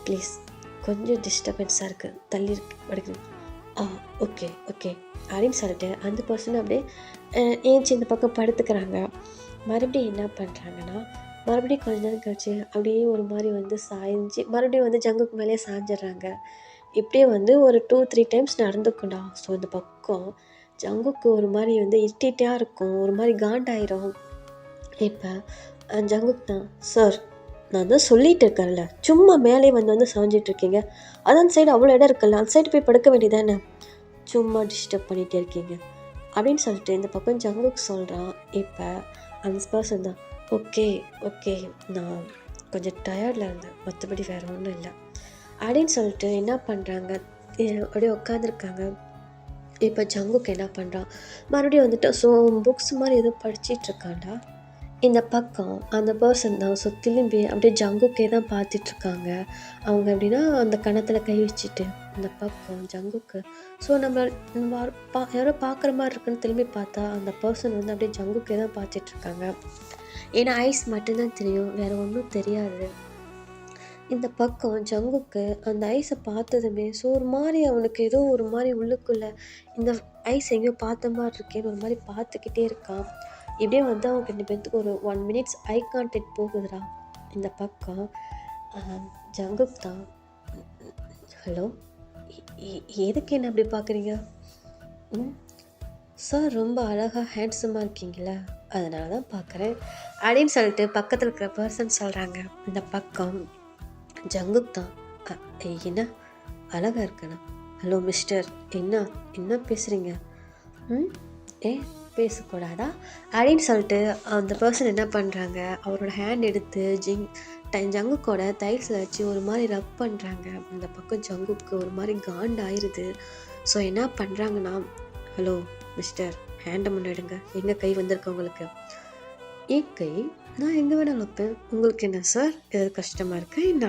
ப்ளீஸ் கொஞ்சம் டிஸ்டர்பன்ஸாக இருக்குது, தள்ளி இருக்கு படுக்குது, ஓகே ஓகே அப்படின்னு சொல்லிட்டு அந்த பர்சன் அப்படியே ஏஞ்சி இந்த பக்கம் படுத்துக்கிறாங்க. மறுபடியும் என்ன பண்ணுறாங்கன்னா, மறுபடியும் கொஞ்ச நேரம் கழிச்சு அப்படியே ஒரு மாதிரி வந்து சாய்ஞ்சி மறுபடியும் வந்து ஜங்குக்கு மேலே சாஞ்சிட்றாங்க. இப்படியே வந்து ஒரு 2-3 டைம்ஸ் நடந்துக்குண்டா. ஸோ இந்த பக்கம் ஜங்குக்கு ஒரு மாதிரி வந்து இரிட்டேட்டாக இருக்கும், ஒரு மாதிரி காண்டாயிரும். இப்போ ஜங்குக் தான், சார் நான் தான் சொல்லிகிட்டு இருக்கேன்ல, சும்மா மேலே வந்து சாஞ்சிட்ருக்கீங்க, அதான் சைடு அவ்வளோ இடம் இருக்குல்ல, அந்த சைடு போய் படுக்க வேண்டியதானே, சும்மா டிஸ்டர்ப் பண்ணிகிட்டே இருக்கீங்க அப்படின்னு சொல்லிட்டு இந்த பக்கம் ஜங்குக் சொல்கிறான். இப்போ அந்த பர்சன் தான், ஓகே ஓகே நான் கொஞ்சம் டயர்டில் இருந்தேன், மற்றபடி வேறு ஒன்றும் இல்லை அப்படின்னு சொல்லிட்டு என்ன பண்ணுறாங்க, அப்படியே உட்காந்துருக்காங்க. இப்போ ஜங்குக்கு என்ன பண்ணுறான், மறுபடியும் வந்துட்டு ஸோ புக்ஸ் மாதிரி ஏதோ படிச்சிட்ருக்காண்டா. இந்த பக்கம் அந்த பர்சன் தான். ஸோ திரும்பி அப்படியே ஜங்குக்கே தான் பார்த்துட்ருக்காங்க. அவங்க எப்படின்னா அந்த கன்னத்தில் கை வச்சுட்டு இந்த பக்கம் ஜங்குக்கு. ஸோ நம்ம யாரோ பார்க்குற மாதிரி இருக்குன்னு திரும்பி பார்த்தா அந்த பர்சன் வந்து அப்படியே ஜங்குக்கே தான் பார்த்துட்ருக்காங்க. ஏன்னா ஐஸ் மட்டும்தான் தெரியும், வேறு ஒன்றும் தெரியாது. இந்த பக்கம் ஜங்குக்கு அந்த ஐஸை பார்த்ததுமே ஸோ ஒரு மாதிரி அவனுக்கு ஏதோ ஒரு மாதிரி உள்ளுக்குள்ளே இந்த ஐஸ் எங்கேயோ பார்த்த மாதிரி இருக்கேன்னு ஒரு மாதிரி பார்த்துக்கிட்டே இருக்கான். இப்படியே வந்து அவங்க 2 பேர்த்துக்கு ஒரு 1 மினிட்ஸ் ஐ கான்டாக்ட் போகுதுடா. இந்த பக்கம் ஜங்குக் தான், ஹலோ, எதுக்கு என்ன அப்படி பார்க்குறீங்க? சார் ரொம்ப அழகாக ஹேண்ட்ஸமாக இருக்கீங்களா, அதனால தான் பார்க்குறேன் அப்படின்னு சொல்லிட்டு பக்கத்தில் இருக்கிற பர்சன் சொல்கிறாங்க. இந்த பக்கம் ஜங்குக் தான், என்ன அழகாக இருக்கணும். ஹலோ மிஸ்டர், என்ன பேசுகிறீங்க? பேசக்கூடாதா அப்படின்னு சொல்லிட்டு அந்த பர்சன் என்ன பண்ணுறாங்க, அவரோட ஹேண்ட் எடுத்து ஜங்குக்கோட தைஸில் வச்சு ஒரு மாதிரி ரப் பண்ணுறாங்க. இந்த பக்கம் ஜங்குக்கு ஒரு மாதிரி காண்டாயிருது. ஸோ என்ன பண்ணுறாங்கன்னா, ஹலோ மிஸ்டர், ஹேண்டை முன்னாடுங்க, எங்கே கை வந்திருக்கு உங்களுக்கு? என் கை நான் எங்கே வேணாலும் வைப்பேன், உங்களுக்கு என்ன சார் எது கஷ்டமாக இருக்கா என்ன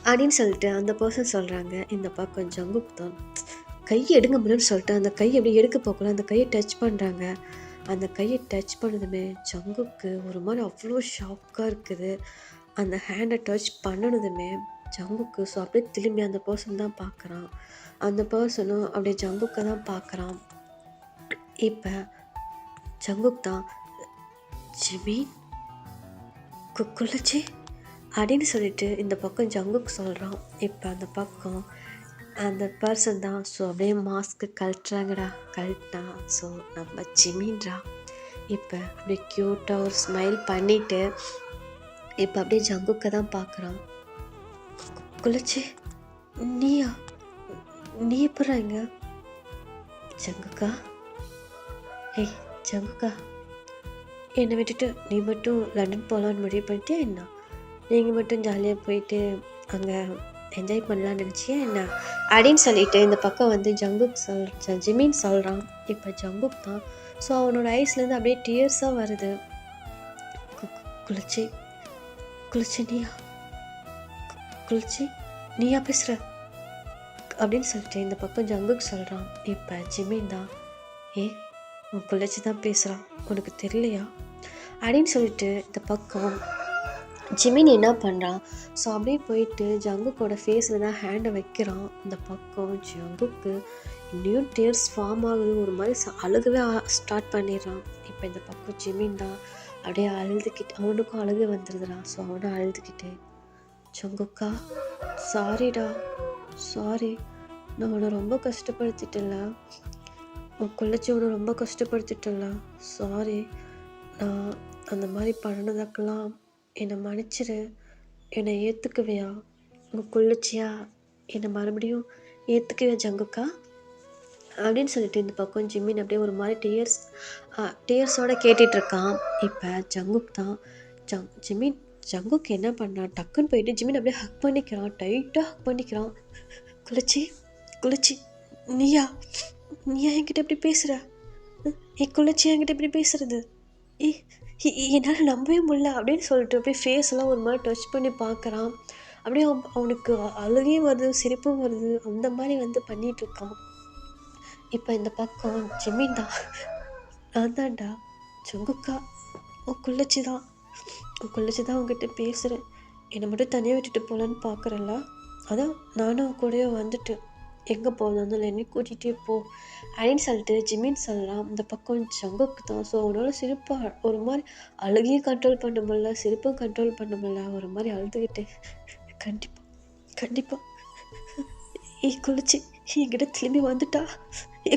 அப்படின்னு சொல்லிட்டு அந்த பர்சன் சொல்கிறாங்க. இந்த பக்கம் ஜங்குக் தான், கையை எடுங்க முடியும்னு சொல்லிட்டு அந்த கையை எப்படி எடுக்க போகல அந்த கையை டச் பண்ணுறாங்க. அந்த கையை டச் பண்ணதுமே ஜங்குக்கு ஒரு மாதிரி அவ்வளோ ஷாக்காக இருக்குது. அந்த ஹேண்டை டச் பண்ணணுதுமே ஜங்குக்கு ஸோ அப்படியே திரும்பி அந்த பர்சன் தான் பார்க்குறான். அந்த பர்சனும் அப்படியே ஜங்குக்கை தான் பார்க்குறான். இப்போ ஜங்குக் தான், ஜிமின் குக்குலச்சி அப்படின்னு சொல்லிட்டு இந்த பக்கம் ஜங்குக் சொல்கிறான். இப்போ அந்த பக்கம் அந்த பர்சன் தான். ஸோ அப்படியே மாஸ்க்கு கழட்டுறாங்கடா. கழட்டினா ஸோ நம்ம ஜிமின்ரா. இப்போ அப்படியே க்யூட்டாக ஒரு ஸ்மைல் பண்ணிவிட்டு இப்போ அப்படியே ஜங்குக்கை தான் பார்க்குறான். குலச்சி, நீ எப்பட்றாங்க? ஜங்குக்கா, ஏய் ஜங்குக்கா, என்னை விட்டுட்டு நீ மட்டும் லண்டன் போகலான்னு முடிவு பண்ணிட்டியா என்ன? நீங்கள் மட்டும் ஜாலியாக போயிட்டு அங்கே என்ஜாய் பண்ணலான்னு நினச்சியா என்ன அப்படின்னு சொல்லிட்டு இந்த பக்கம் வந்து ஜங்குக் ஜிமின் சொல்கிறான். இப்போ ஜங்குக் தான். ஸோ அவனோட ஐஸ்லேருந்து அப்படியே டியர்ஸாக வருது. குளிச்சி நீயா பேசுகிற அப்படின்னு சொல்லிட்டு இந்த பக்கம் ஜங்குக் சொல்கிறான். இப்போ ஜிமின் தான், உன் குளிச்சி தான் பேசுகிறான், உனக்கு தெரியலையா அப்படின்னு சொல்லிட்டு இந்த பக்கம் ஜிமின் என்ன பண்ணுறான். ஸோ அப்படியே போயிட்டு ஜங்குக்கோட ஃபேஸில் தான் ஹேண்டை வைக்கிறான். இந்த பக்கம் ஜங்குக்கு இன்னும் டேர்ஸ் ஃபார்ம் ஆகுது. ஒரு மாதிரி அழுகவே ஸ்டார்ட் பண்ணிடுறான். இப்போ இந்த பக்கம் ஜிமின் தான் அப்படியே அழுதுகிட்டு, அவனுக்கும் அழுகு வந்துடுதுடா. ஸோ அவனை அழுதுகிட்டு, ஜங்குக்கா சாரி, நான் உன்னை ரொம்ப கஷ்டப்படுத்திட்டல, உன் குள்ளச்சி உன்னை ரொம்ப கஷ்டப்படுத்திட்டல, சாரி, நான் அந்த மாதிரி பண்ணதுக்கெல்லாம் என்னை மன்னிச்சிரு, என்னை ஏற்றுக்குவியா, உங்கள் குள்ளச்சியா என்னை மறுபடியும் ஏற்றுக்குவியா ஜங்குக்கா அப்படின்னு சொல்லிட்டு இந்த பக்கம் ஜிமின் அப்படியே ஒரு மாதிரி டேர்ஸோடு கேட்டுட்ருக்கான். இப்போ ஜங்குக் தான், ஜங்குக்கு என்ன பண்ணான், டக்குன்னு போயிட்டு ஜிமின் அப்படியே ஹக் பண்ணிக்கிறான், டைட்டாக ஹக் பண்ணிக்கிறான். குளிச்சி நீயா என்கிட்ட எப்படி பேசுகிற? குளிச்சி என்கிட்ட எப்படி பேசுறது? என்னால் நம்பவே முடியல அப்படின்னு சொல்லிட்டு அப்படியே ஃபேஸ்லாம் ஒரு மாதிரி டச் பண்ணி பார்க்குறான். அப்படியே அவனுக்கு அழுகே வருது, சிரிப்பும் வருது, அந்த மாதிரி வந்து பண்ணிகிட்ருக்கான். இப்போ இந்த பக்கம் ஜிமின் தான், நான் தான்டா ஜங்குக்கா, உன் குள்ளச்சி தான் உங்ககிட்ட பேசுகிறேன், என்னை மட்டும் தனியாக விட்டுட்டு போகலான்னு பார்க்குறல்ல, அதான் நானும் கூடயே வந்துட்டு எங்கே போகணும் என்னை கூட்டிகிட்டே போ அப்படின்னு சொல்லிட்டு ஜிமின் சொல்லலாம். இந்த பக்கம் ஜங்குக்கு தான். ஸோ அவனோட சிரிப்பாக ஒரு மாதிரி அழுகையும் கண்ட்ரோல் பண்ண முடியல, சிரிப்பும் கண்ட்ரோல் பண்ண முடியல, ஒரு மாதிரி அழுதுகிட்டு, கண்டிப்பாக குளிச்சி என்கிட்ட திரும்பி வந்துட்டா,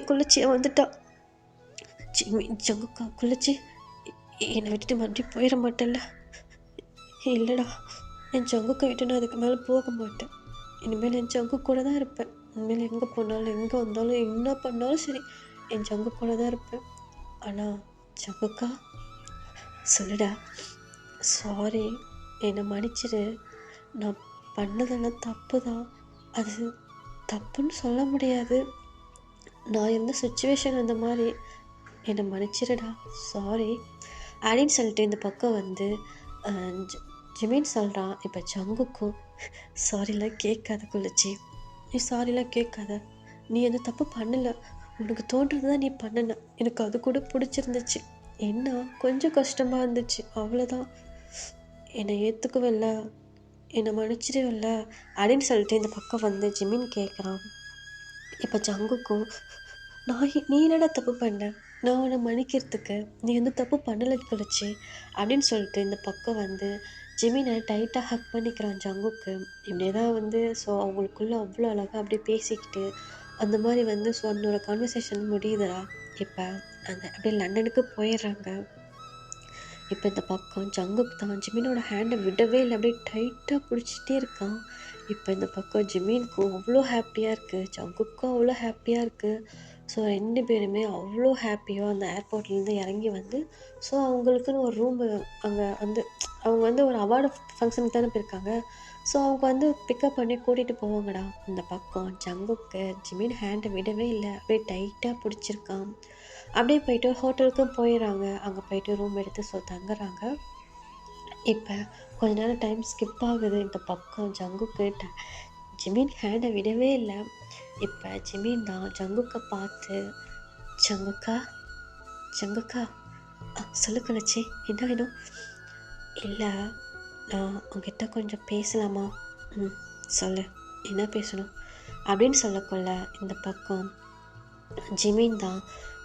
குளிச்சியா வந்துட்டா, ஜங்குக்கா குளிச்சி என்னை விட்டுட்டு மறுபடியும் போயிட மாட்டேன்ல? இல்லைடா, என் ஜங்குக்கை விட்டு நான் அதுக்கு மேலே போக மாட்டேன். இனிமேல் என் ஜங்கு கூட தான் இருப்பேன். இனிமேல் எங்கே போனாலும் எங்கே வந்தாலும் என்ன பண்ணாலும் சரி என் ஜங்கு கூட தான் இருப்பேன். ஆனால் ஜங்குக்கா சொல்லுடா, சாரி, என்னை மன்னிச்சிடு, நான் பண்ணதெல்லாம் தப்பு தான், அது தப்புன்னு சொல்ல முடியாது, நான் இருந்த சுச்சுவேஷன் அந்த மாதிரி, என்னை மன்னிச்சிடுடா, சாரி அப்படின்னு சொல்லிட்டு இந்த பக்கம் வந்து ஜிமின் சொல்கிறான். இப்போ ஜங்குக்கும் சாரிலாம் கேட்காத குளிச்சி, நீ சாரிலாம் கேட்காத, நீ எந்த தப்பு பண்ணலை, உனக்கு தோன்றது தான் நீ பண்ணன, எனக்கு அது கூட பிடிச்சிருந்துச்சு, என்ன கொஞ்சம் கஷ்டமாக இருந்துச்சு அவ்வளோதான், என்னை ஏற்றுக்கவில்ல, என்னை மன்னிச்சிடவில்ல அப்படின்னு சொல்லிட்டு இந்த பக்கம் வந்து ஜிமின் கேட்குறான். இப்போ ஜங்குக்கும் நீ என்னடா தப்பு பண்ண, நான் உன்னை மன்னிக்கிறதுக்கு, நீ எந்த தப்பு பண்ணலை குளிச்சு அப்படின்னு சொல்லிட்டு இந்த பக்கம் வந்து ஜிமினை டைட்டாக ஹக் பண்ணிக்கிறான் ஜங்குக்கு. இப்படியே தான் வந்து ஸோ அவங்களுக்குள்ளே அவ்வளோ அழகாக அப்படியே பேசிக்கிட்டு அந்த மாதிரி வந்து ஸோ அதனோட கான்வர்சேஷன் முடியுதுடா. இப்போ அந்த அப்படியே லண்டனுக்கு போயிடுறாங்க. இப்போ இந்த பக்கம் ஜங்குக் தான் ஜிமினோட ஹேண்டை விடவே இல்லை, அப்படியே டைட்டாக பிடிச்சிட்டே இருக்கான். இப்போ இந்த பக்கம் ஜிமினுக்கும் அவ்வளோ ஹாப்பியாக இருக்குது, ஜங்குக்கும் அவ்வளோ ஹாப்பியாக இருக்குது. ஸோ 2 பேருமே அவ்வளோ ஹாப்பியாக அந்த ஏர்போர்ட்லேருந்து இறங்கி வந்து ஸோ அவங்களுக்குன்னு ஒரு ரூமு அங்கே வந்து அவங்க வந்து ஒரு அவார்டு ஃபங்க்ஷனுக்கு தானே போயிருக்காங்க. ஸோ அவங்க வந்து பிக்கப் பண்ணி கூட்டிகிட்டு போவாங்கடா. இந்த பக்கம் ஜங்குக்கு ஜிமின் ஹேண்டை விடவே இல்லை, அப்படியே டைட்டாக பிடிச்சிருக்கான். அப்படியே போயிட்டு ஹோட்டலுக்கும் போயிடுறாங்க. அங்கே போயிட்டு ரூம் எடுத்து ஸோ தங்குறாங்க. இப்போ கொஞ்ச நேரம் டைம் ஸ்கிப் ஆகுது. இந்த பக்கம் ஜங்குக்கு ஜிமின் ஹேண்டை விடவே இல்லை. இப்போ ஜிமின் தான் ஜங்குக்கை பார்த்து, ஜங்குக்கா ஜங்குக்கா சொல்லு கலச்சி, என்ன வேணும்? இல்லை, நான் உங்ககிட்ட கொஞ்சம் பேசலாமா? சொல்லு, என்ன பேசணும் அப்படின்னு சொல்லக்குள்ள இந்த பக்கம் ஜிமின் தான்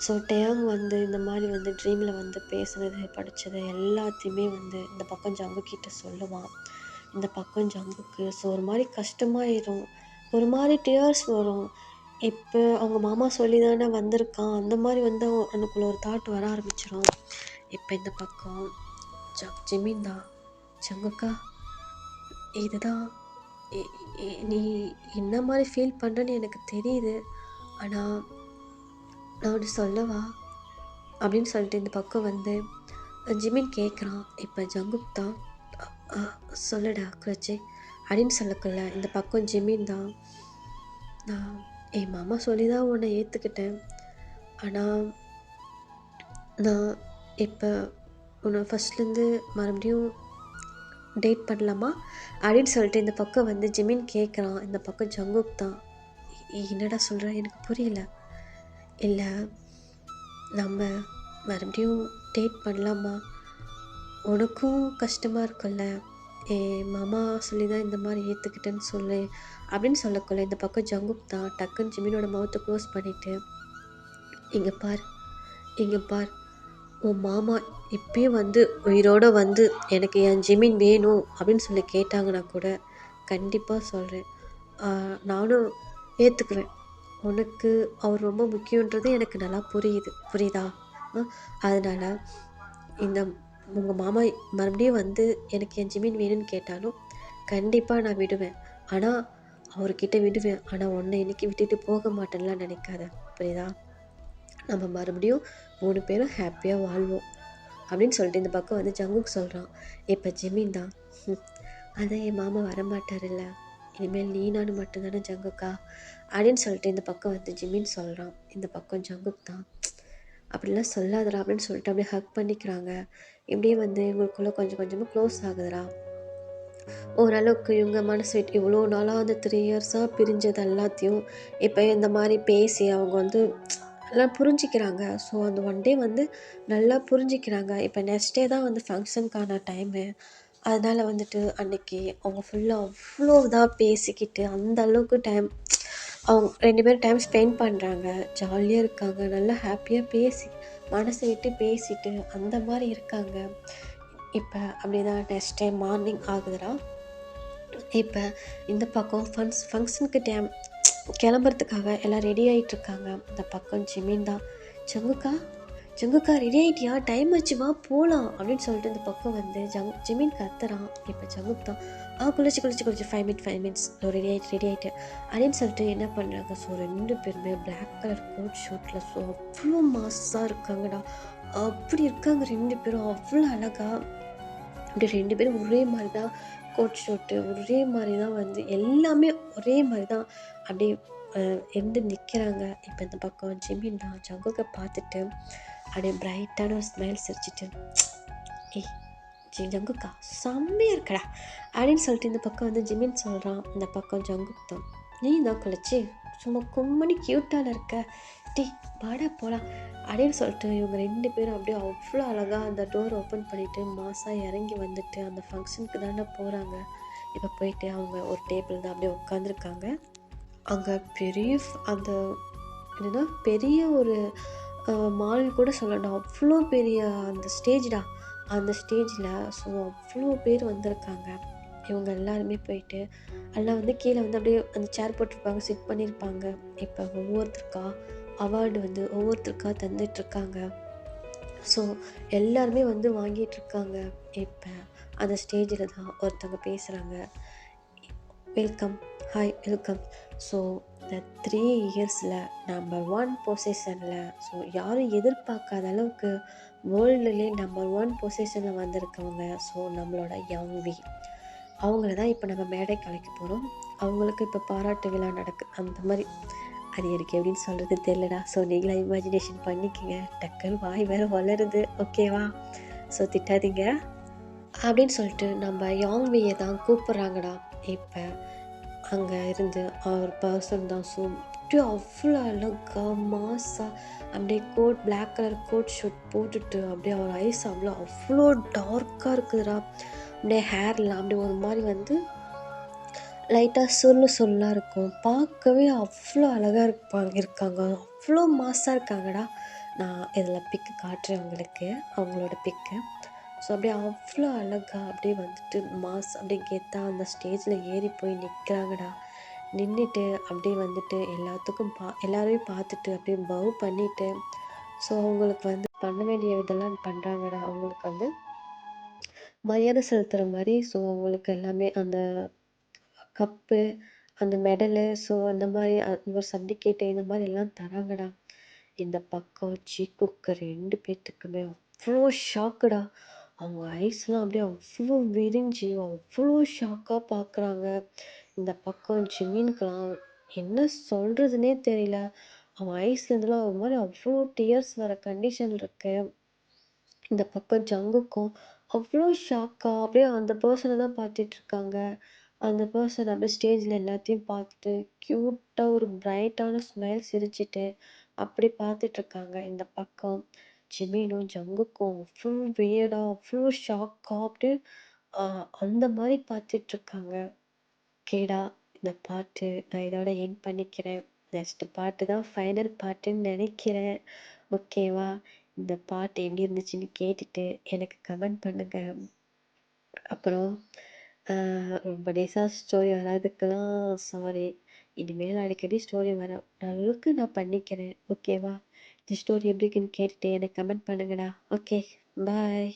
ஸோ டேயாங் வந்து இந்த மாதிரி வந்து ட்ரீமில் வந்து பேசுனது படித்தது எல்லாத்தையுமே வந்து இந்த பக்கம் ஜங்குக்கிட்ட சொல்லுவான். இந்த பக்கம் ஜங்குக்கு ஸோ ஒரு மாதிரி கஷ்டமாயிரும், ஒரு மாதிரி டியர்ஸ் வரும். இப்போ அவங்க மாமா சொல்லி தானே வந்திருக்கான், அந்த மாதிரி வந்து அவனுக்குள்ள ஒரு தாட் வர ஆரம்பிச்சிடும். இப்போ இந்த பக்கம் ஜிமின் தான், ஜங்குக்கா இதுதான் நீ என்ன மாதிரி ஃபீல் பண்ணுறேன்னு எனக்கு தெரியுது, ஆனால் நான் ஒன்று சொல்லவா அப்படின்னு சொல்லிட்டு இந்த பக்கம் வந்து ஜிமின் கேட்குறான். இப்போ ஜங்குக் தான் சொல்லடா குரச்சி அப்படின்னு சொல்லக்குள்ள இந்த பக்கம் ஜிமின் தான், நான் என் மாமா சொல்லி தான் உன்னை ஏற்றுக்கிட்டேன், ஆனால் நான் இப்போ உன்னை ஃபஸ்ட்லேருந்து மறுபடியும் டேட் பண்ணலாமா அப்படின்னு சொல்லிட்டு இந்த பக்கம் வந்து ஜிமின் கேட்குறான். இந்த பக்கம் ஜங்குக் தான், என்னடா சொல்கிற எனக்கு புரியல. இல்லை, நம்ம மறுபடியும் டேட் பண்ணலாமா, உனக்கும் கஷ்டமாக இருக்குல்ல, மாமா சொல்லி தான் இந்த மாதிரி ஏற்றுக்கிட்டேன்னு சொல்லு அப்படின்னு சொல்லக்குள்ள இந்த பக்கம் ஜங்குக் தான் டக்குன்னு ஜிமினோட மவுத்தை க்ளோஸ் பண்ணிவிட்டு, இங்கே பார் உன் மாமா இப்பயும் வந்து உயிரோடு வந்து எனக்கு என் ஜிமின் வேணும் அப்படின்னு சொல்லி கேட்டாங்கன்னா கூட கண்டிப்பாக சொல்கிறேன், நானும் ஏற்றுக்குவேன், உனக்கு அவர் ரொம்ப முக்கியன்றது எனக்கு நல்லா புரியுதா? அதனால் இந்த உங்கள் மாமா மறுபடியும் வந்து எனக்கு என் ஜிமின் வேணும்னு கேட்டாலும் கண்டிப்பாக நான் விடுவேன், ஆனால் அவர்கிட்ட விடுவேன், ஆனால் உன்னை இன்னைக்கு விட்டுட்டு போக மாட்டேன்லாம் நினைக்காத, புரியுதா? நம்ம மறுபடியும் 3 பேரும் ஹாப்பியாக வாழ்வோம் அப்படின்னு சொல்லிட்டு இந்த பக்கம் வந்து ஜங்குக் சொல்கிறான். இப்போ ஜிமின் தான், அதான் என் மாமா வரமாட்டார்ல, இனிமேல் நீ நானும் மட்டும்தானே ஜங்குக்கா அப்படின்னு சொல்லிட்டு இந்த பக்கம் வந்து ஜிமின் சொல்கிறான். இந்த பக்கம் ஜங்குக் தான், அப்படிலாம் சொல்லாதடா அப்படின்னு சொல்லிட்டு அப்படியே ஹக் பண்ணிக்கிறாங்க. இப்படியே வந்து இவங்களுக்குள்ளே கொஞ்சம் கொஞ்சமாக க்ளோஸ் ஆகுதுடா. ஓரளவுக்கு இவங்க மனசு விட்டு இவ்வளோ நாளாக அந்த 3 இயர்ஸாக பிரிஞ்சது எல்லாத்தையும் இப்போ இந்த மாதிரி பேசி அவங்க வந்து எல்லாம் புரிஞ்சிக்கிறாங்க. ஸோ அந்த 1 டே வந்து நல்லா புரிஞ்சிக்கிறாங்க. இப்போ நெக்ஸ்ட் டே தான் வந்து ஃபங்க்ஷனுக்கான டைமு. அதனால் வந்துட்டு அன்றைக்கி அவங்க ஃபுல்லாக அவ்வளோ இதாக பேசிக்கிட்டு அந்த அளவுக்கு டைம் அவங்க 2 பேரும் டைம் ஸ்பெண்ட் பண்ணுறாங்க, ஜாலியாக இருக்காங்க, நல்லா ஹாப்பியாக பேசி மனசை விட்டு பேசிட்டு அந்த மாதிரி இருக்காங்க. இப்போ அப்படி தான் நெக்ஸ்ட் டைம் மார்னிங் ஆகுதுடா. இப்போ இந்த பக்கம் ஃபங்க்ஷனுக்கு டைம் கிளம்புறதுக்காக எல்லாம் ரெடி ஆகிட்டுருக்காங்க. இந்த பக்கம் ஜிமின் தான், ஜங்குக்கா ரெடி ஆகிட்டியா, டைம் ஆச்சுமா போகலாம் அப்படின்னு சொல்லிட்டு இந்த பக்கம் வந்து ஜிமின் கத்துறான். இப்போ ஜங்குக் தான், குளிச்சு 5 மினிட்ஸ் ரெடி ஆகிட்டு அப்படின்னு சொல்லிட்டு என்ன பண்ணுறாங்க. ஸோ 2 பேருமே பிளாக் கலர் கோட் ஷூட்டில் ஸோ அவ்வளோ மாஸாக இருக்காங்கடா. அப்படி இருக்காங்க 2 பேரும் அவ்வளோ அழகாக. அப்படி 2 பேரும் ஒரே மாதிரி தான் கோட் ஷூட்டு, ஒரே மாதிரி தான் வந்து எல்லாமே ஒரே மாதிரி தான் அப்படியே இருந்து நிற்கிறாங்க. இப்போ இந்த பக்கம் ஜிமின் தான் ஜங்குக்கை பார்த்துட்டு அப்படியே பிரைட்டான ஒரு ஸ்மைல் சிரிச்சிட்டு, ஏய் ஜங்குக்கா செம்மையாக இருக்கடா அப்படின்னு சொல்லிட்டு இந்த பக்கம் வந்து ஜிமின் சொல்கிறான். இந்த பக்கம் ஜங்குக் தான், நீ தான் குளிச்சு சும்மா கும்மனி க்யூட்டான இருக்க, டீ வாடா போகலாம் அப்படின்னு சொல்லிட்டு இவங்க 2 பேரும் அப்படியே அவ்வளோ அழகாக அந்த டோர் ஓப்பன் பண்ணிவிட்டு மாசாக இறங்கி வந்துட்டு அந்த ஃபங்க்ஷனுக்கு தானே போகிறாங்க. இப்போ போயிட்டு அவங்க ஒரு டேபிள் தான் அப்படியே உட்காந்துருக்காங்க. அங்கே பெரிய அந்த என்னன்னா பெரிய ஒரு மால் கூட சொல்லலாம். அவ்வளோ பெரிய அந்த ஸ்டேஜ்டா. அந்த ஸ்டேஜில் ஸோ அவ்வளோ பேர் வந்திருக்காங்க. இவங்க எல்லாருமே போயிட்டு எல்லாம் வந்து கீழே வந்து அப்படியே அந்த சேர் போட்டிருப்பாங்க, சிட் பண்ணியிருப்பாங்க. இப்போ ஒவ்வொருத்தருக்கா அவார்டு வந்து ஒவ்வொருத்தருக்கா தந்துட்டுருக்காங்க. ஸோ எல்லாருமே வந்து வாங்கிட்டுருக்காங்க. இப்போ அந்த ஸ்டேஜில் தான் ஒருத்தவங்க பேசுகிறாங்க. Welcome, hi welcome. ஸோ இந்த 3 இயர்ஸில் நம்பர் 1 பொசிஷனில் ஸோ யாரும் எதிர்பார்க்காத அளவுக்கு வேர்ல்டுலே நம்பர் 1 பொசிஷனில் வந்திருக்கவங்க ஸோ நம்மளோட யாங்வி. அவங்கள தான் இப்போ நம்ம மேடைக்கு அழைக்க போகிறோம். அவங்களுக்கு இப்போ பாராட்டு விழா நடக்குது. அந்த மாதிரி அது எனக்கு எப்படின்னு சொல்கிறது தெரியலடா. ஸோ நீங்களா இமேஜினேஷன் பண்ணிக்கங்க. டக்குன்னு வாய் வேறு வளருது, ஓகேவா? ஸோ திட்டாதீங்க அப்படின்னு சொல்லிட்டு நம்ம யாங்வியை தான் கூப்பிட்றாங்கடா. இப்போ அங்கே இருந்து ஒரு பர்சன் தான். ஸோ அப்படியே அவ்வளோ அழகாக மாஸாக அப்படியே பிளாக் கலர் கோட் ஷூட் போட்டுட்டு அப்படியே அவர் ஐஸ் அவ்வளோ டார்க்காக இருக்குதுடா. அப்படியே ஹேர்லாம் அப்படியே ஒரு மாதிரி வந்து லைட்டாக சொல்லாக இருக்கும். பார்க்கவே அவ்வளோ அழகாக இருக்காங்க. அவ்வளோ மாஸாக இருக்காங்கடா. நான் இதில் பிக்கு காட்டுறேன் உங்களுக்கு, அவங்களோட பிக்கு. ஸோ அப்படியே அவ்வளோ அழகாக அப்படியே வந்துட்டு மாஸ் அப்படியே கெத்தாக அந்த ஸ்டேஜில் ஏறி போய் நிற்கிறாங்கடா. நின்றுட்டு அப்படியே வந்துட்டு எல்லாத்துக்கும் எல்லாரையும் பார்த்துட்டு அப்படியே பவ் பண்ணிவிட்டு ஸோ அவங்களுக்கு வந்து பண்ண வேண்டிய இதெல்லாம் பண்ணுறாங்கடா. அவங்களுக்கு வந்து மரியாதை செலுத்துகிற மாதிரி. ஸோ அவங்களுக்கு எல்லாமே அந்த கப்பு, அந்த மெடலு, ஸோ அந்த மாதிரி ஒரு சர்டிஃபிகேட்டு இந்த மாதிரி எல்லாம் தராங்கடா. இந்த பக்கம் சீக்குக்கு 2 பேர்த்துக்குமே அவ்வளோ ஷாக்குடா. அவங்க ஐஸ்லாம் அப்படியே அவ்வளோ விரிஞ்சு அவ்வளோ ஷாக்காக பார்க்குறாங்க. இந்த பக்கம் ஜிமின்கெலாம் என்ன சொல்கிறதுனே தெரியல. அவன் ஐஸ்லேருந்துலாம் ஒரு மாதிரி அவ்வளோ டியர்ஸ் வர கண்டிஷன் இருக்கு. இந்த பக்கம் ஜங்குக்கும் அவ்வளோ ஷாக்காக அப்படியே அந்த பர்சனை தான் பார்த்துட்ருக்காங்க. அந்த பர்சன் அப்படியே ஸ்டேஜில் எல்லாத்தையும் பார்த்துட்டு க்யூட்டாக ஒரு பிரைட்டான ஸ்மைல் சிரிச்சிட்டு அப்படி பார்த்துட்ருக்காங்க. இந்த பக்கம் ஜிமினும் ஜங்குக்கும் அவ்வளோ வியர்டாக அவ்வளோ ஷாக்காக அப்படியே அந்த மாதிரி பார்த்துட்ருக்காங்க. ஓகேடா, இந்த பாட்டு நான் இதோட எண்ட் பண்ணிக்கிறேன். நெக்ஸ்ட் பாட்டு தான் ஃபைனல் பாட்டுன்னு நினைக்கிறேன், ஓகேவா? இந்த பாட்டு எப்படி இருந்துச்சுன்னு கேட்டுட்டு எனக்கு கமெண்ட் பண்ணுங்க. அப்புறம் ரொம்ப டேஸாக ஸ்டோரி வராதுக்கெல்லாம் சாரி. இனிமேல் அடிக்கடி ஸ்டோரி வர அளவுக்கு நான் பண்ணிக்கிறேன், ஓகேவா? இந்த ஸ்டோரி எப்படி இருக்குன்னு கேட்டுட்டு எனக்கு கமெண்ட் பண்ணுங்கடா. ஓகே, பாய்.